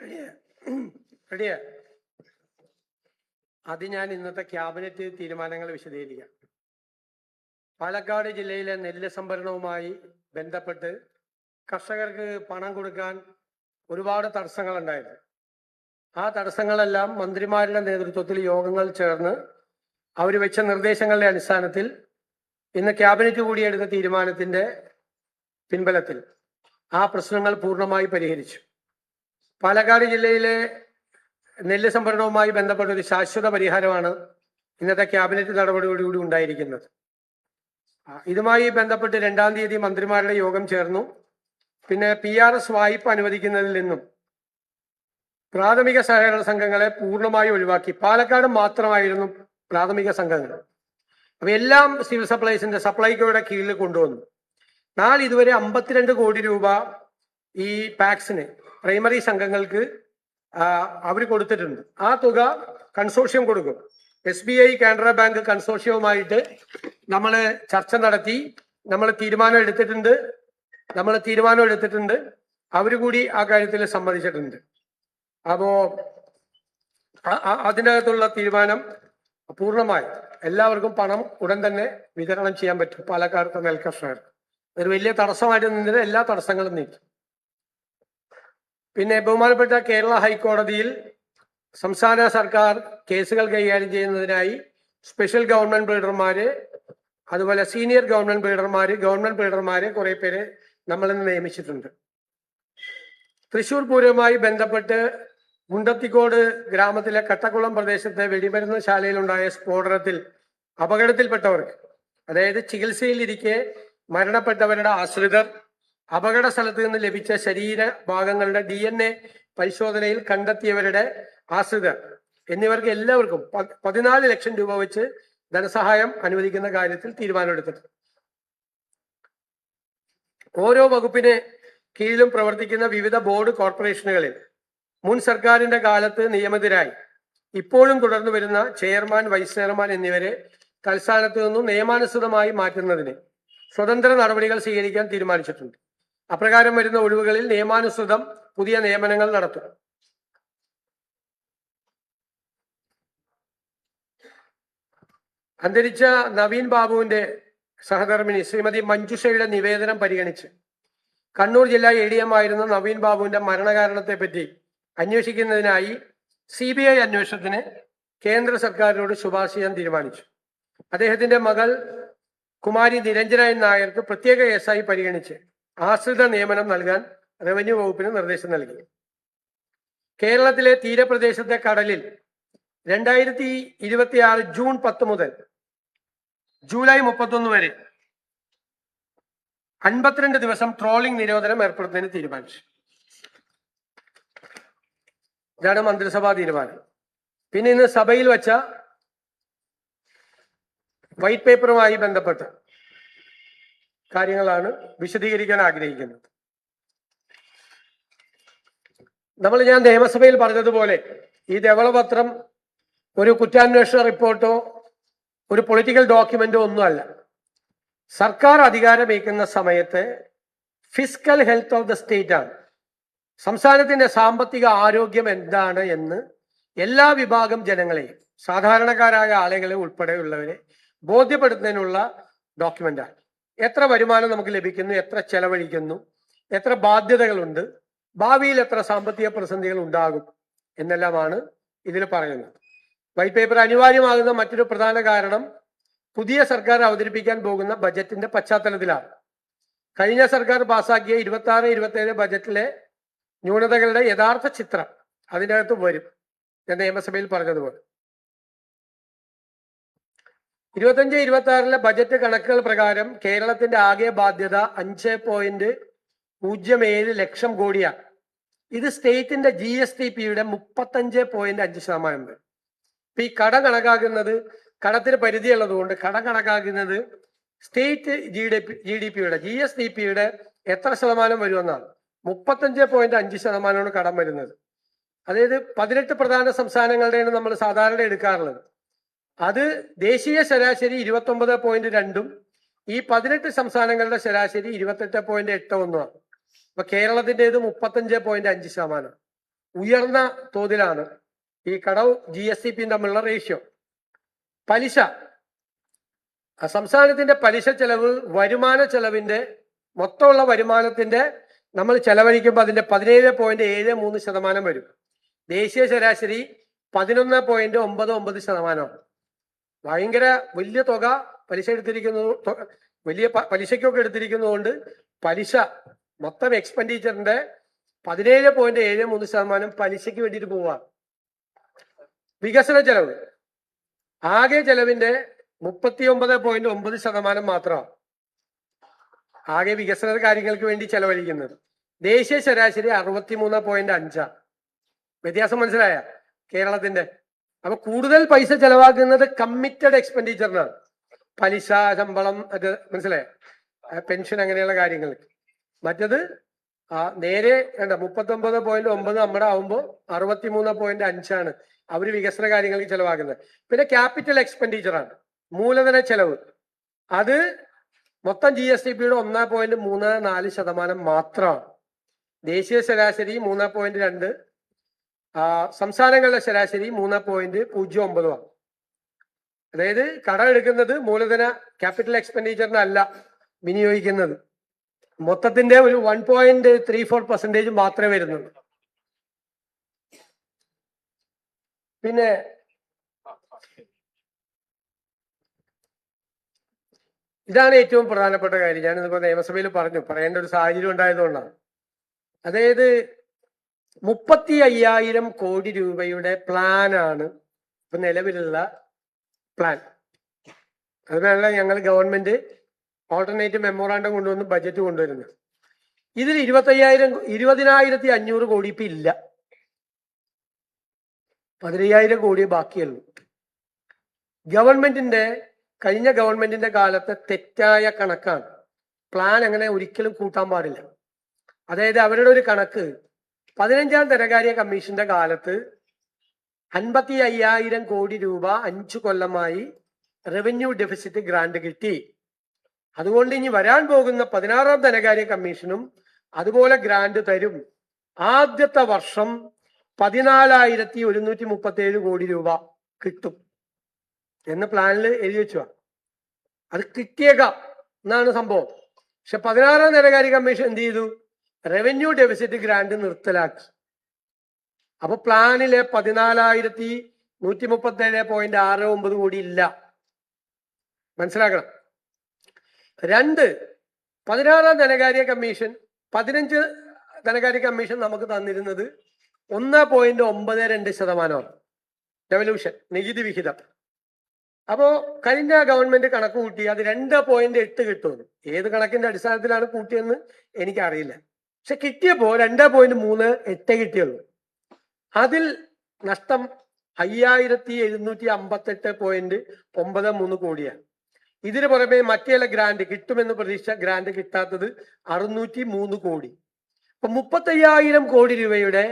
റെഡിയാ? അത് ഞാൻ ഇന്നത്തെ ക്യാബിനറ്റ് തീരുമാനങ്ങൾ വിശദീകരിക്കാം. പാലക്കാട് ജില്ലയിലെ നെല്ല് സംഭരണവുമായി ബന്ധപ്പെട്ട് കർഷകർക്ക് പണം കൊടുക്കാൻ ഒരുപാട് തടസ്സങ്ങൾ ഉണ്ടായിരുന്നു. ആ തടസ്സങ്ങളെല്ലാം മന്ത്രിമാരുടെ നേതൃത്വത്തിൽ യോഗങ്ങൾ ചേർന്ന് അവർ വെച്ച നിർദ്ദേശങ്ങളുടെ അടിസ്ഥാനത്തിൽ ഇന്ന് ക്യാബിനറ്റ് കൂടി എടുത്ത തീരുമാനത്തിന്റെ പിൻബലത്തിൽ ആ പ്രശ്നങ്ങൾ പൂർണ്ണമായി പരിഹരിച്ചു. പാലക്കാട് ജില്ലയിലെ നെല്ല് സംഭരണവുമായി ബന്ധപ്പെട്ട ഒരു ശാശ്വത പരിഹാരമാണ് ഇന്നത്തെ ക്യാബിനറ്റ് നടപടിയോടുകൂടി ഉണ്ടായിരിക്കുന്നത്. ഇതുമായി ബന്ധപ്പെട്ട് 2-ാം തീയതി മന്ത്രിമാരുടെ യോഗം ചേർന്നു. പിന്നെ PRS വായ്പ അനുവദിക്കുന്നതിൽ നിന്നും പ്രാഥമിക സഹകരണ സംഘങ്ങളെ പൂർണ്ണമായി ഒഴിവാക്കി. പാലക്കാട് മാത്രമായിരുന്നു പ്രാഥമിക സംഘങ്ങൾ. അപ്പൊ എല്ലാം സിവിൽ സപ്ലൈസിന്റെ സപ്ലൈകോയുടെ കീഴിൽ കൊണ്ടുവന്നു. ഇതുവരെ 52 കോടി രൂപ ഈ പാക്സിന് പ്രൈമറി സംഘങ്ങൾക്ക് അവർ കൊടുത്തിട്ടുണ്ട്. ആ തുക കൺസോർഷ്യം കൊടുക്കും. SBI കാനറ ബാങ്ക് കൺസോർഷ്യവുമായിട്ട് നമ്മൾ ചർച്ച നടത്തി നമ്മൾ തീരുമാനം എടുത്തിട്ടുണ്ട്. അവര് കൂടി ആ കാര്യത്തിൽ സമ്മതിച്ചിട്ടുണ്ട്. അപ്പോ അതിനകത്തുള്ള തീരുമാനം പൂർണ്ണമായി എല്ലാവർക്കും പണം ഉടൻ തന്നെ വിതരണം ചെയ്യാൻ പറ്റും. പാലക്കാട് നെൽകർഷകർ ഒരു വലിയ തടസ്സമായിട്ട് നിന്നിട്ട് എല്ലാ തടസ്സങ്ങളും നീക്കി. പിന്നെ ബഹുമാനപ്പെട്ട കേരള ഹൈക്കോടതിയിൽ സംസ്ഥാന സർക്കാർ കേസുകൾ കൈകാര്യം ചെയ്യുന്നതിനായി സ്പെഷ്യൽ ഗവൺമെന്റ് ബിൽഡർമാര്, അതുപോലെ സീനിയർ ഗവൺമെന്റ് ബിൽഡർമാരെ കുറെ പേരെ നമ്മളിന്ന് നിയമിച്ചിട്ടുണ്ട്. തൃശൂർ പൂരവുമായി ബന്ധപ്പെട്ട് മുണ്ടത്തിക്കോട് ഗ്രാമത്തിലെ കട്ടക്കുളം പ്രദേശത്തെ വെടിമരുന്ന് ശാലയിലുണ്ടായ സ്ഫോടനത്തിൽ അപകടത്തിൽപ്പെട്ടവർക്ക്, അതായത് ചികിത്സയിലിരിക്കെ മരണപ്പെട്ടവരുടെ ആശ്രിതർ, അപകട സ്ഥലത്ത് നിന്ന് ലഭിച്ച ശരീര ഭാഗങ്ങളുടെ DNA പരിശോധനയിൽ കണ്ടെത്തിയവരുടെ ആശ്രിതർ എന്നിവർക്ക് എല്ലാവർക്കും 14 ലക്ഷം രൂപ വെച്ച് ധനസഹായം അനുവദിക്കുന്ന കാര്യത്തിൽ തീരുമാനമെടുത്തിട്ടുണ്ട്. ഓരോ വകുപ്പിന് കീഴിലും പ്രവർത്തിക്കുന്ന വിവിധ ബോർഡ് കോർപ്പറേഷനുകളിൽ മുൻ സർക്കാരിന്റെ കാലത്ത് നിയമിതരായി ഇപ്പോഴും തുടർന്നു വരുന്ന ചെയർമാൻ, വൈസ് ചെയർമാൻ എന്നിവരെ തൽസ്ഥാനത്ത് നിന്നും നിയമാനുസൃതമായി മാറ്റുന്നതിന് സ്വതന്ത്ര നടപടികൾ സ്വീകരിക്കാൻ തീരുമാനിച്ചിട്ടുണ്ട്. അപ്രകാരം വരുന്ന ഒഴിവുകളിൽ നിയമാനുസൃതം പുതിയ നിയമനങ്ങൾ നടത്തും. അന്തരിച്ച നവീൻ ബാബുവിന്റെ സഹധർമ്മിണി ശ്രീമതി മഞ്ജുഷയുടെ നിവേദനം പരിഗണിച്ച് കണ്ണൂർ ജില്ലാ ADM ആയിരുന്ന നവീൻ ബാബുവിന്റെ മരണകാരണത്തെ പറ്റി അന്വേഷിക്കുന്നതിനായി CBI അന്വേഷണത്തിന് കേന്ദ്ര സർക്കാരിനോട് ശുപാർശ ചെയ്യാൻ തീരുമാനിച്ചു. അദ്ദേഹത്തിന്റെ മകൾ കുമാരി നിരഞ്ജന നായർക്ക് പ്രത്യേക കേസായി പരിഗണിച്ച് ആശ്രിത നിയമനം നൽകാൻ റവന്യൂ വകുപ്പിന് നിർദ്ദേശം നൽകി. കേരളത്തിലെ തീരപ്രദേശത്തെ കടലിൽ 2026 ജൂൺ 10 മുതൽ ജൂലൈ 31 വരെ 52 ദിവസം ട്രോളിംഗ് നിരോധനം ഏർപ്പെടുത്തുന്നതിന് തീരുമാനിച്ചു. ഇതാണ് മന്ത്രിസഭാ തീരുമാനം. പിന്നെ ഇന്ന് സഭയിൽ വച്ച വൈറ്റ് പേപ്പറുമായി ബന്ധപ്പെട്ട കാര്യങ്ങളാണ് വിശദീകരിക്കാൻ ആഗ്രഹിക്കുന്നത്. ഞാൻ നിയമസഭയിൽ പറഞ്ഞതുപോലെ ഈ ധവളപത്രം ഒരു കുറ്റാന്വേഷണ റിപ്പോർട്ടോ ഒരു പൊളിറ്റിക്കൽ ഡോക്യുമെന്റോ ഒന്നുമല്ല. സർക്കാർ അധികാരമേക്കുന്ന സമയത്ത് fiscal health of the state ആണ്. സംസ്ഥാനത്തിന്റെ സാമ്പത്തിക ആരോഗ്യം എന്താണ് എന്ന് എല്ലാ വിഭാഗം ജനങ്ങളെയും, സാധാരണക്കാരായ ആളുകളെ ഉൾപ്പെടെയുള്ളവരെ ബോധ്യപ്പെടുത്തുന്നതിനുള്ള ഡോക്യുമെന്റാണ്. എത്ര വരുമാനം നമുക്ക് ലഭിക്കുന്നു, എത്ര ചെലവഴിക്കുന്നു, എത്ര ബാധ്യതകളുണ്ട്, ഭാവിയിൽ എത്ര സാമ്പത്തിക പ്രതിസന്ധികൾ ഉണ്ടാകും എന്നെല്ലാമാണ് ഇതിൽ പറയുന്നത്. വൈറ്റ് പേപ്പർ അനിവാര്യമാകുന്ന മറ്റൊരു പ്രധാന കാരണം പുതിയ സർക്കാർ അവതരിപ്പിക്കാൻ പോകുന്ന ബജറ്റിന്റെ പശ്ചാത്തലത്തിലാണ്. കഴിഞ്ഞ സർക്കാർ പാസാക്കിയ 26-27 ബജറ്റിലെ ന്യൂനതകളുടെ യഥാർത്ഥ ചിത്രം അതിനകത്ത് വരും. ഞാൻ നിയമസഭയിൽ പറഞ്ഞതുപോലെ 25-26 ബജറ്റ് കണക്കുകൾ പ്രകാരം കേരളത്തിന്റെ ആകെ ബാധ്യത 5.07 ലക്ഷം കോടിയാണ്. ഇത് സ്റ്റേറ്റിന്റെ GSTPയുടെ 35.5%. ഇപ്പൊ ഈ കടം കണക്കാക്കുന്നത്, കടത്തിന് പരിധിയുള്ളതുകൊണ്ട് കടം കണക്കാക്കുന്നത് സ്റ്റേറ്റ് GDPയുടെ GSTPയുടെ എത്ര ശതമാനം വരുമെന്നാണ്. 35.5% കടം വരുന്നത്. അതായത് 18 പ്രധാന സംസ്ഥാനങ്ങളുടെയാണ് നമ്മൾ സാധാരണ എടുക്കാറുള്ളത്. അത് ദേശീയ ശരാശരി 29.2ഉം ഈ 18 സംസ്ഥാനങ്ങളുടെ ശരാശരി 28.81 ആണ്. അപ്പൊ കേരളത്തിൻ്റെത് 35.5%. ഉയർന്ന തോതിലാണ്. ഈ കടവും GSTPയും തമ്മിലുള്ള റേഷ്യോ. പലിശ, സംസ്ഥാനത്തിന്റെ പലിശ ചെലവ് വരുമാന ചെലവിന്റെ മൊത്തമുള്ള വരുമാനത്തിന്റെ നമ്മൾ ചെലവഴിക്കുമ്പോൾ അതിന്റെ 17.73% വരും. ദേശീയ ശരാശരി 11.99%. ഭയങ്കര വലിയ തുക പലിശ എടുത്തിരിക്കുന്നത്, വലിയ പലിശയ്ക്കൊക്കെ എടുത്തിരിക്കുന്നതുകൊണ്ട് പലിശ മൊത്തം എക്സ്പെൻഡിച്ചറിന്റെ 17.73% പലിശയ്ക്ക് വേണ്ടിയിട്ട് പോവാ. വികസന ചെലവ് ആകെ ചെലവിന്റെ 39.9% മാത്രമാണ് ആകെ വികസന കാര്യങ്ങൾക്ക് വേണ്ടി ചെലവഴിക്കുന്നത്. ദേശീയ ശരാശരി 63.5. വ്യത്യാസം മനസ്സിലായ കേരളത്തിന്റെ? അപ്പൊ കൂടുതൽ പൈസ ചെലവാക്കുന്നത് കമ്മിറ്റഡ് എക്സ്പെൻഡിച്ചറിനാണ്. പലിശ, ശമ്പളം, അത് മനസ്സിലായ, പെൻഷൻ, അങ്ങനെയുള്ള കാര്യങ്ങൾക്ക്. മറ്റത് നേരെ 39.9 നമ്മുടെ ആവുമ്പോൾ 63.5 അവര് വികസന കാര്യങ്ങൾക്ക് ചെലവാക്കുന്നത്. പിന്നെ ക്യാപിറ്റൽ എക്സ്പെൻഡിച്ചറാണ്, മൂലധന ചെലവ്. അത് മൊത്തം GSTPയുടെ 1.34% മാത്രമാണ്. ദേശീയ ശരാശരി 3.2, സംസ്ഥാനങ്ങളുടെ ശരാശരി 3.09. അതായത് കടം എടുക്കുന്നത് മൂലധന ക്യാപിറ്റൽ എക്സ്പെൻഡിച്ചറിനല്ല വിനിയോഗിക്കുന്നത്. മൊത്തത്തിന്റെ ഒരു 1.34% മാത്രമേ വരുന്നുള്ളൂ. പിന്നെ ഇതാണ് ഏറ്റവും പ്രധാനപ്പെട്ട കാര്യം. ഞാനിതിപ്പോ നിയമസഭയിൽ പറയേണ്ട ഒരു സാഹചര്യം ഉണ്ടായതുകൊണ്ടാണ്. അതായത് 35,000 കോടി രൂപയുടെ പ്ലാനാണ് ഇപ്പൊ നിലവിലുള്ള പ്ലാൻ. അതിനാണ് ഞങ്ങൾ ഗവൺമെന്റ് ഓൾട്ടർനേറ്റീവ് മെമ്മോറാണ്ടം കൊണ്ടുവന്ന് ബജറ്റ് കൊണ്ടുവരുന്നത്. ഇതിൽ 20,500 കോടി ഇപ്പൊ ഇല്ല. 15,000 കോടി ബാക്കിയുള്ളൂ. കഴിഞ്ഞ ഗവൺമെന്റിന്റെ കാലത്തെ തെറ്റായ കണക്കാണ്. പ്ലാൻ അങ്ങനെ ഒരിക്കലും കൂട്ടാൻ പാടില്ല. അതായത് അവരുടെ ഒരു കണക്ക് 15ാം ധനകാര്യ കമ്മീഷന്റെ കാലത്ത് 55,000 കോടി രൂപ 5 കൊല്ലമായി റവന്യൂ ഡെഫിസിറ്റ് ഗ്രാന്റ് കിട്ടി. അതുകൊണ്ട് ഇനി വരാൻ പോകുന്ന 16ാം ധനകാര്യ കമ്മീഷനും അതുപോലെ ഗ്രാന്റ് തരും. ആദ്യത്തെ വർഷം 14,137 കോടി രൂപ കിട്ടും എന്ന് പ്ലാനിൽ എഴുതി വെച്ചു. അത് കിട്ടിയേക്കാം എന്നാണ് സംഭവം. പക്ഷെ 16ാം ധനകാര്യ കമ്മീഷൻ എന്ത് ചെയ്തു? റവന്യൂ ഡെഫിസിറ്റ് ഗ്രാന്റ് നിർത്തലാക്കി. അപ്പൊ പ്ലാനിലെ 14,137.69 കോടി ഇല്ല. മനസ്സിലാക്കണം. 2, 16ാം ധനകാര്യ കമ്മീഷൻ 15 ധനകാര്യ കമ്മീഷൻ നമുക്ക് തന്നിരുന്നത് 1.92% ഡെവല്യൂഷൻ നികുതി വിഹിതം. അപ്പോ കഴിഞ്ഞ ഗവൺമെന്റ് കണക്ക് കൂട്ടി അത് 2.8 കിട്ടുമെന്ന്. ഏത് കണക്കിന്റെ അടിസ്ഥാനത്തിലാണ് കൂട്ടിയെന്ന് എനിക്കറിയില്ല. പക്ഷെ കിട്ടിയപ്പോ 2.38 കിട്ടിയുള്ളൂ. അതിൽ നഷ്ടം 5,758.93 കോടിയാണ്. ഇതിന് പുറമെ മറ്റേ ഗ്രാന്റ് കിട്ടുമെന്ന് പ്രതീക്ഷിച്ച ഗ്രാന്റ് കിട്ടാത്തത് 603 കോടി. അപ്പൊ 35,000 കോടി രൂപയുടെ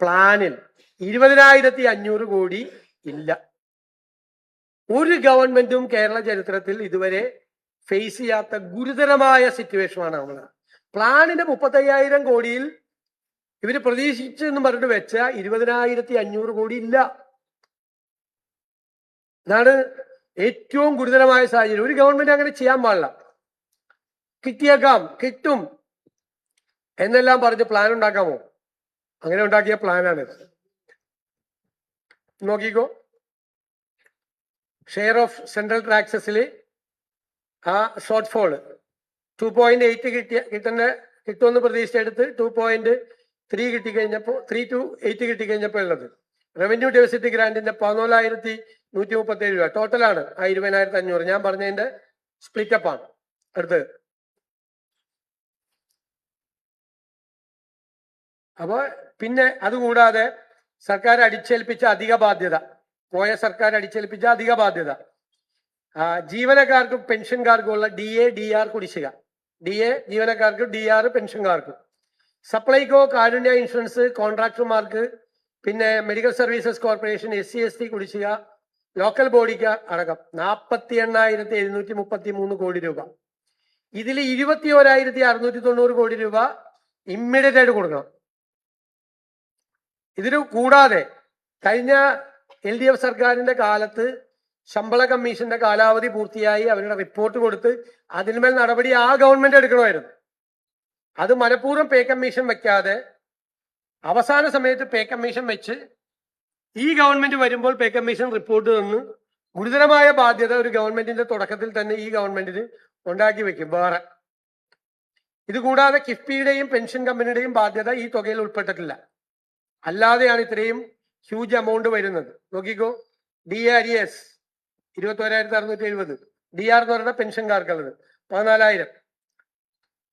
പ്ലാനിൽ 20,500 കോടി ഇല്ല. ഒരു ഗവൺമെന്റും കേരള ചരിത്രത്തിൽ ഇതുവരെ ഫേസ് ചെയ്യാത്ത ഗുരുതരമായ സിറ്റുവേഷനാണ് നമ്മൾ. പ്ലാനിന്റെ 35,000 കോടിയിൽ ഇവര് പ്രതീക്ഷിച്ചെന്ന് പറഞ്ഞിട്ട് വെച്ച 20,500 കോടി ഇല്ല. ഇതാണ് ഏറ്റവും ഗുരുതരമായ സാഹചര്യം. ഒരു ഗവൺമെന്റ് അങ്ങനെ ചെയ്യാൻ പാടില്ല. കിട്ടിയേക്കാം, കിട്ടും എന്നെല്ലാം പറഞ്ഞ് പ്ലാൻ ഉണ്ടാക്കാമോ? അങ്ങനെ ഉണ്ടാക്കിയ പ്ലാനാണ്. നോക്കിക്കോ, ഷെയർ ഓഫ് സെൻട്രൽ ടാക്സസിൽ ആ ഷോർട്ട് ഫോള് 2.8 കിട്ടുമെന്ന് പ്രതീക്ഷിച്ചെടുത്ത് 2.3 കിട്ടിക്കഴിഞ്ഞപ്പോൾ 3 to 8 കിട്ടിക്കഴിഞ്ഞപ്പോൾ ഉള്ളത് റവന്യൂ ഡെഫിസിറ്റ് ഗ്രാന്റിന്റെ 14,137 രൂപ ടോട്ടലാണ്. 20,500 ഞാൻ പറഞ്ഞതിന്റെ സ്പ്ലിറ്റപ്പാണ്. അടുത്ത് അപ്പൊ പിന്നെ അതുകൂടാതെ സർക്കാർ അടിച്ചേൽപ്പിച്ച അധിക ബാധ്യത, പോയ സർക്കാർ അടിച്ചേൽപ്പിച്ച അധിക ബാധ്യത, ജീവനക്കാർക്കും പെൻഷൻകാർക്കും ഉള്ള DA DR കുടിശ്ശിക, DA ജീവനക്കാർക്കും DR പെൻഷൻകാർക്കും, സപ്ലൈകോ കാരുണ്യ ഇൻഷുറൻസ് കോൺട്രാക്ടർമാർക്ക്, പിന്നെ മെഡിക്കൽ സർവീസസ് കോർപ്പറേഷൻ SC/ST കുടിശ്ശിക, ലോക്കൽ ബോഡിക്ക് അടക്കം 48,733 കോടി രൂപ. ഇതിൽ 21,690 കോടി രൂപ ഇമ്മീഡിയറ്റ് ആയിട്ട് കൊടുക്കണം. ഇതിനു കൂടാതെ കഴിഞ്ഞ LDF സർക്കാരിന്റെ കാലത്ത് ശമ്പള കമ്മീഷന്റെ കാലാവധി പൂർത്തിയായി അവരുടെ റിപ്പോർട്ട് കൊടുത്ത് അതിന്മേൽ നടപടി ആ ഗവൺമെന്റ് എടുക്കണമായിരുന്നു. അത് മനഃപൂർവ്വം പേ കമ്മീഷൻ വെക്കാതെ അവസാന സമയത്ത് പേ കമ്മീഷൻ വെച്ച് ഈ ഗവൺമെന്റ് വരുമ്പോൾ പേ കമ്മീഷൻ റിപ്പോർട്ട് തന്ന് ഗുരുതരമായ ബാധ്യത ഒരു ഗവൺമെന്റിന്റെ തുടക്കത്തിൽ തന്നെ ഈ ഗവൺമെന്റിന് ഉണ്ടാക്കി വെക്കും. വേറെ ഇതുകൂടാതെ കിഫ്ബിയുടെയും പെൻഷൻ കമ്പനിയുടെയും ബാധ്യത ഈ തുകയിൽ ഉൾപ്പെട്ടിട്ടില്ല. അല്ലാതെയാണ് ഇത്രയും ഹ്യൂജ് എമൗണ്ട് വരുന്നത്. നോക്കിക്കോ, DRES 21,670, DR എന്ന് പറയുന്ന പെൻഷൻകാർക്കുള്ളത് 14,000.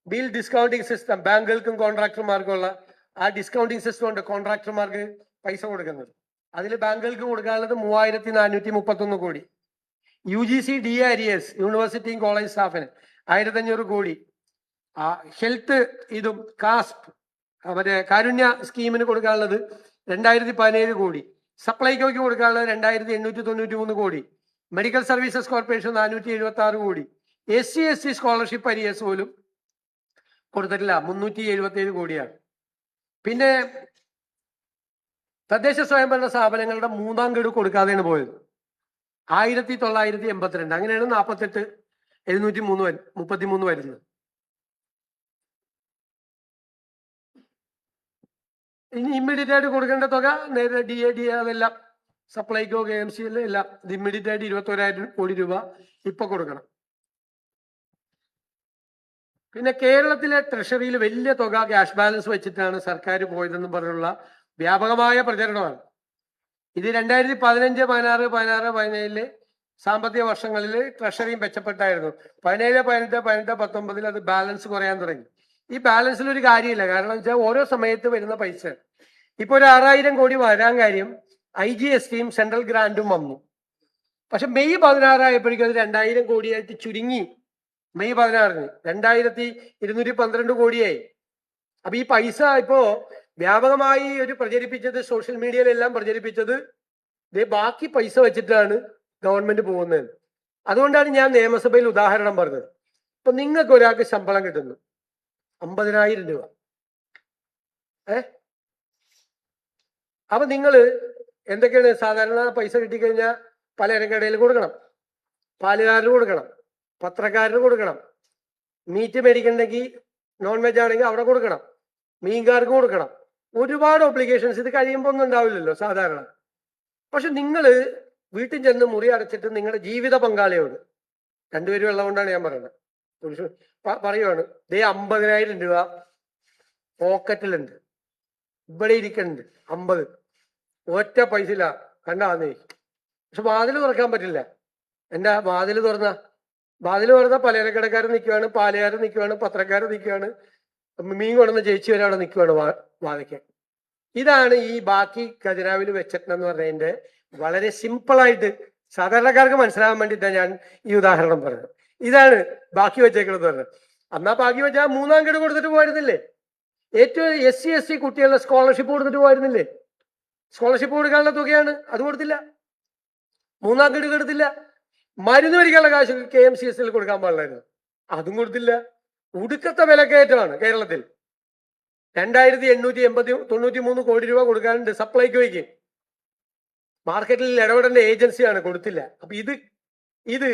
ബിൽ ഡിസ്കൗണ്ടിങ് സിസ്റ്റം ബാങ്കുകൾക്കും കോൺട്രാക്ടർമാർക്കുള്ള ആ ഡിസ്കൗണ്ടിങ് സിസ്റ്റം ഉണ്ട് കോൺട്രാക്ടർമാർക്ക് പൈസ കൊടുക്കുന്നത്. അതിൽ ബാങ്കുകൾക്ക് കൊടുക്കാനുള്ളത് 3,431 കോടി. UGC DRES യൂണിവേഴ്സിറ്റിയും കോളേജ് സ്റ്റാഫിന് 1,500 കോടി. ഹെൽത്ത് ഇതും കാസ്പ് മറ്റേ കാരുണ്യ സ്കീമിന് കൊടുക്കാനുള്ളത് 2,017 കോടി. സപ്ലൈകോയ്ക്ക് കൊടുക്കാനുള്ളത് 2,893 കോടി. മെഡിക്കൽ സർവീസസ് കോർപ്പറേഷൻ 476 കോടി. SC/ST സ്കോളർഷിപ്പ് അരിയസ് പോലും കൊടുത്തിട്ടില്ല, 377 കോടിയാണ്. പിന്നെ തദ്ദേശ സ്വയംഭരണ സ്ഥാപനങ്ങളുടെ 3ാം ഗഡു കൊടുക്കാതെയാണ് പോയത്, 1,982. അങ്ങനെയാണ് 48,733 വരുന്നത്. ഇനി ഇമ്മീഡിയറ്റ് ആയിട്ട് കൊടുക്കേണ്ട തുക നേരെ DAD അതെല്ലാം സപ്ലൈകോ KMC എല്ലാം ഇത് ഇമ്മീഡിയറ്റ് ആയിട്ട് 21,000 കോടി രൂപ ഇപ്പൊ കൊടുക്കണം. പിന്നെ കേരളത്തിലെ ട്രഷറിയിൽ വലിയ തുക ക്യാഷ് ബാലൻസ് വെച്ചിട്ടാണ് സർക്കാർ പോയതെന്നും പറഞ്ഞുള്ള വ്യാപകമായ പ്രചരണമാണ്. ഇത് 2015, 16, 16, 17 സാമ്പത്തിക വർഷങ്ങളിൽ ട്രഷറിയും മെച്ചപ്പെട്ടായിരുന്നു. 17, 18, 18, 19 അത് ബാലൻസ് കുറയാൻ തുടങ്ങി. ഈ ബാലൻസിൽ ഒരു കാര്യമില്ല. കാരണം വെച്ചാൽ ഓരോ സമയത്ത് വരുന്ന പൈസ ഇപ്പൊ ഒരു 6,000 കോടി വരാൻ കാര്യം IGSTയും സെൻട്രൽ ഗ്രാൻഡും വന്നു. പക്ഷെ മെയ് 16 ആയപ്പോഴേക്കും അത് 2,000 കോടിയായിട്ട് ചുരുങ്ങി. മെയ് 16-ന് 2,212 കോടിയായി. അപ്പൊ ഈ പൈസ ഇപ്പോ വ്യാപകമായി ഒരു പ്രചരിപ്പിച്ചത് സോഷ്യൽ മീഡിയയിലെല്ലാം പ്രചരിപ്പിച്ചത് ബാക്കി പൈസ വെച്ചിട്ടാണ് ഗവൺമെന്റ് പോകുന്നത്. അതുകൊണ്ടാണ് ഞാൻ നിയമസഭയിൽ ഉദാഹരണം പറഞ്ഞത്. ഇപ്പൊ നിങ്ങൾക്ക് ഒരാൾക്ക് ശമ്പളം കിട്ടുന്നു 50,000 രൂപ. അപ്പൊ നിങ്ങൾ എന്തൊക്കെയാണ് സാധാരണ പൈസ കിട്ടിക്കഴിഞ്ഞാൽ പലചരക്കടയിൽ കൊടുക്കണം, പാലുകാരന് കൊടുക്കണം, പത്രക്കാരന് കൊടുക്കണം, മീറ്റ് മേടിക്കണമെങ്കിൽ നോൺ വെജ് ആണെങ്കിൽ അവിടെ കൊടുക്കണം, മീൻകാർക്ക് കൊടുക്കണം. ഒരുപാട് ഒബ്ലിഗേഷൻസ് ഇത് കഴിയുമ്പോൾ ഒന്നും ഉണ്ടാവില്ലല്ലോ സാധാരണ. പക്ഷെ നിങ്ങൾ വീട്ടിൽ ചെന്ന് മുറി അടച്ചിട്ട് നിങ്ങളുടെ ജീവിത പങ്കാളിയോട്, രണ്ടുപേരും ഉള്ളതുകൊണ്ടാണ് ഞാൻ പറയുന്നത്, പറയുവാണ് 50,000 രൂപ പോക്കറ്റിലുണ്ട്, ഇവിടെ ഇരിക്കുന്നുണ്ട് 50, ഒറ്റ പൈസ ഇല്ല, കണ്ടാന്നേ. പക്ഷെ വാതിൽ തുറക്കാൻ പറ്റില്ല. എന്താ വാതിൽ തുറന്ന പലചരക്കടക്കാരൻ നിൽക്കുവാണ്, പാലുകാരൻ നിൽക്കുവാണ്, പത്രക്കാരൻ നിൽക്കുവാണ്, മീൻ കൊണ്ടുവന്ന ചേച്ചി വരെ അവിടെ നിൽക്കുവാണ് വാതിക്കാൻ. ഇതാണ് ഈ ബാക്കി ഖജനാവിൽ വെച്ചിട്ടെന്ന് പറഞ്ഞതിന്റെ വളരെ സിമ്പിളായിട്ട് സാധാരണക്കാർക്ക് മനസ്സിലാകാൻ വേണ്ടിയിട്ടാണ് ഞാൻ ഈ ഉദാഹരണം പറഞ്ഞത്. ഇതാണ് ബാക്കി വെച്ചേക്കണെന്ന് പറഞ്ഞത്. അന്നാ ബാക്കി വെച്ചാൽ 3ാം ഗഡു കൊടുത്തിട്ട് പോയിരുന്നില്ലേ? ഏറ്റവും SC/ST കുട്ടികളുടെ സ്കോളർഷിപ്പ് കൊടുത്തിട്ട് പോയിരുന്നില്ലേ? സ്കോളർഷിപ്പ് കൊടുക്കാനുള്ള തുകയാണ്, അത് കൊടുത്തില്ല. 3ാം ഗഡു കൊടുത്തില്ല. മരുന്ന് മേടിക്കാനുള്ള കാശ് KMCSL കൊടുക്കാൻ പാടില്ലായിരുന്നു, അതും കൊടുത്തില്ല. ഒടുക്കത്തെ വിലക്കയറ്റമാണ് കേരളത്തിൽ. 2,893 കോടി രൂപ കൊടുക്കാനുണ്ട് സപ്ലൈകോയ്ക്ക്. മാർക്കറ്റിൽ ഇടപെടേണ്ട ഏജൻസിയാണ്, കൊടുത്തില്ല. അപ്പൊ ഇത്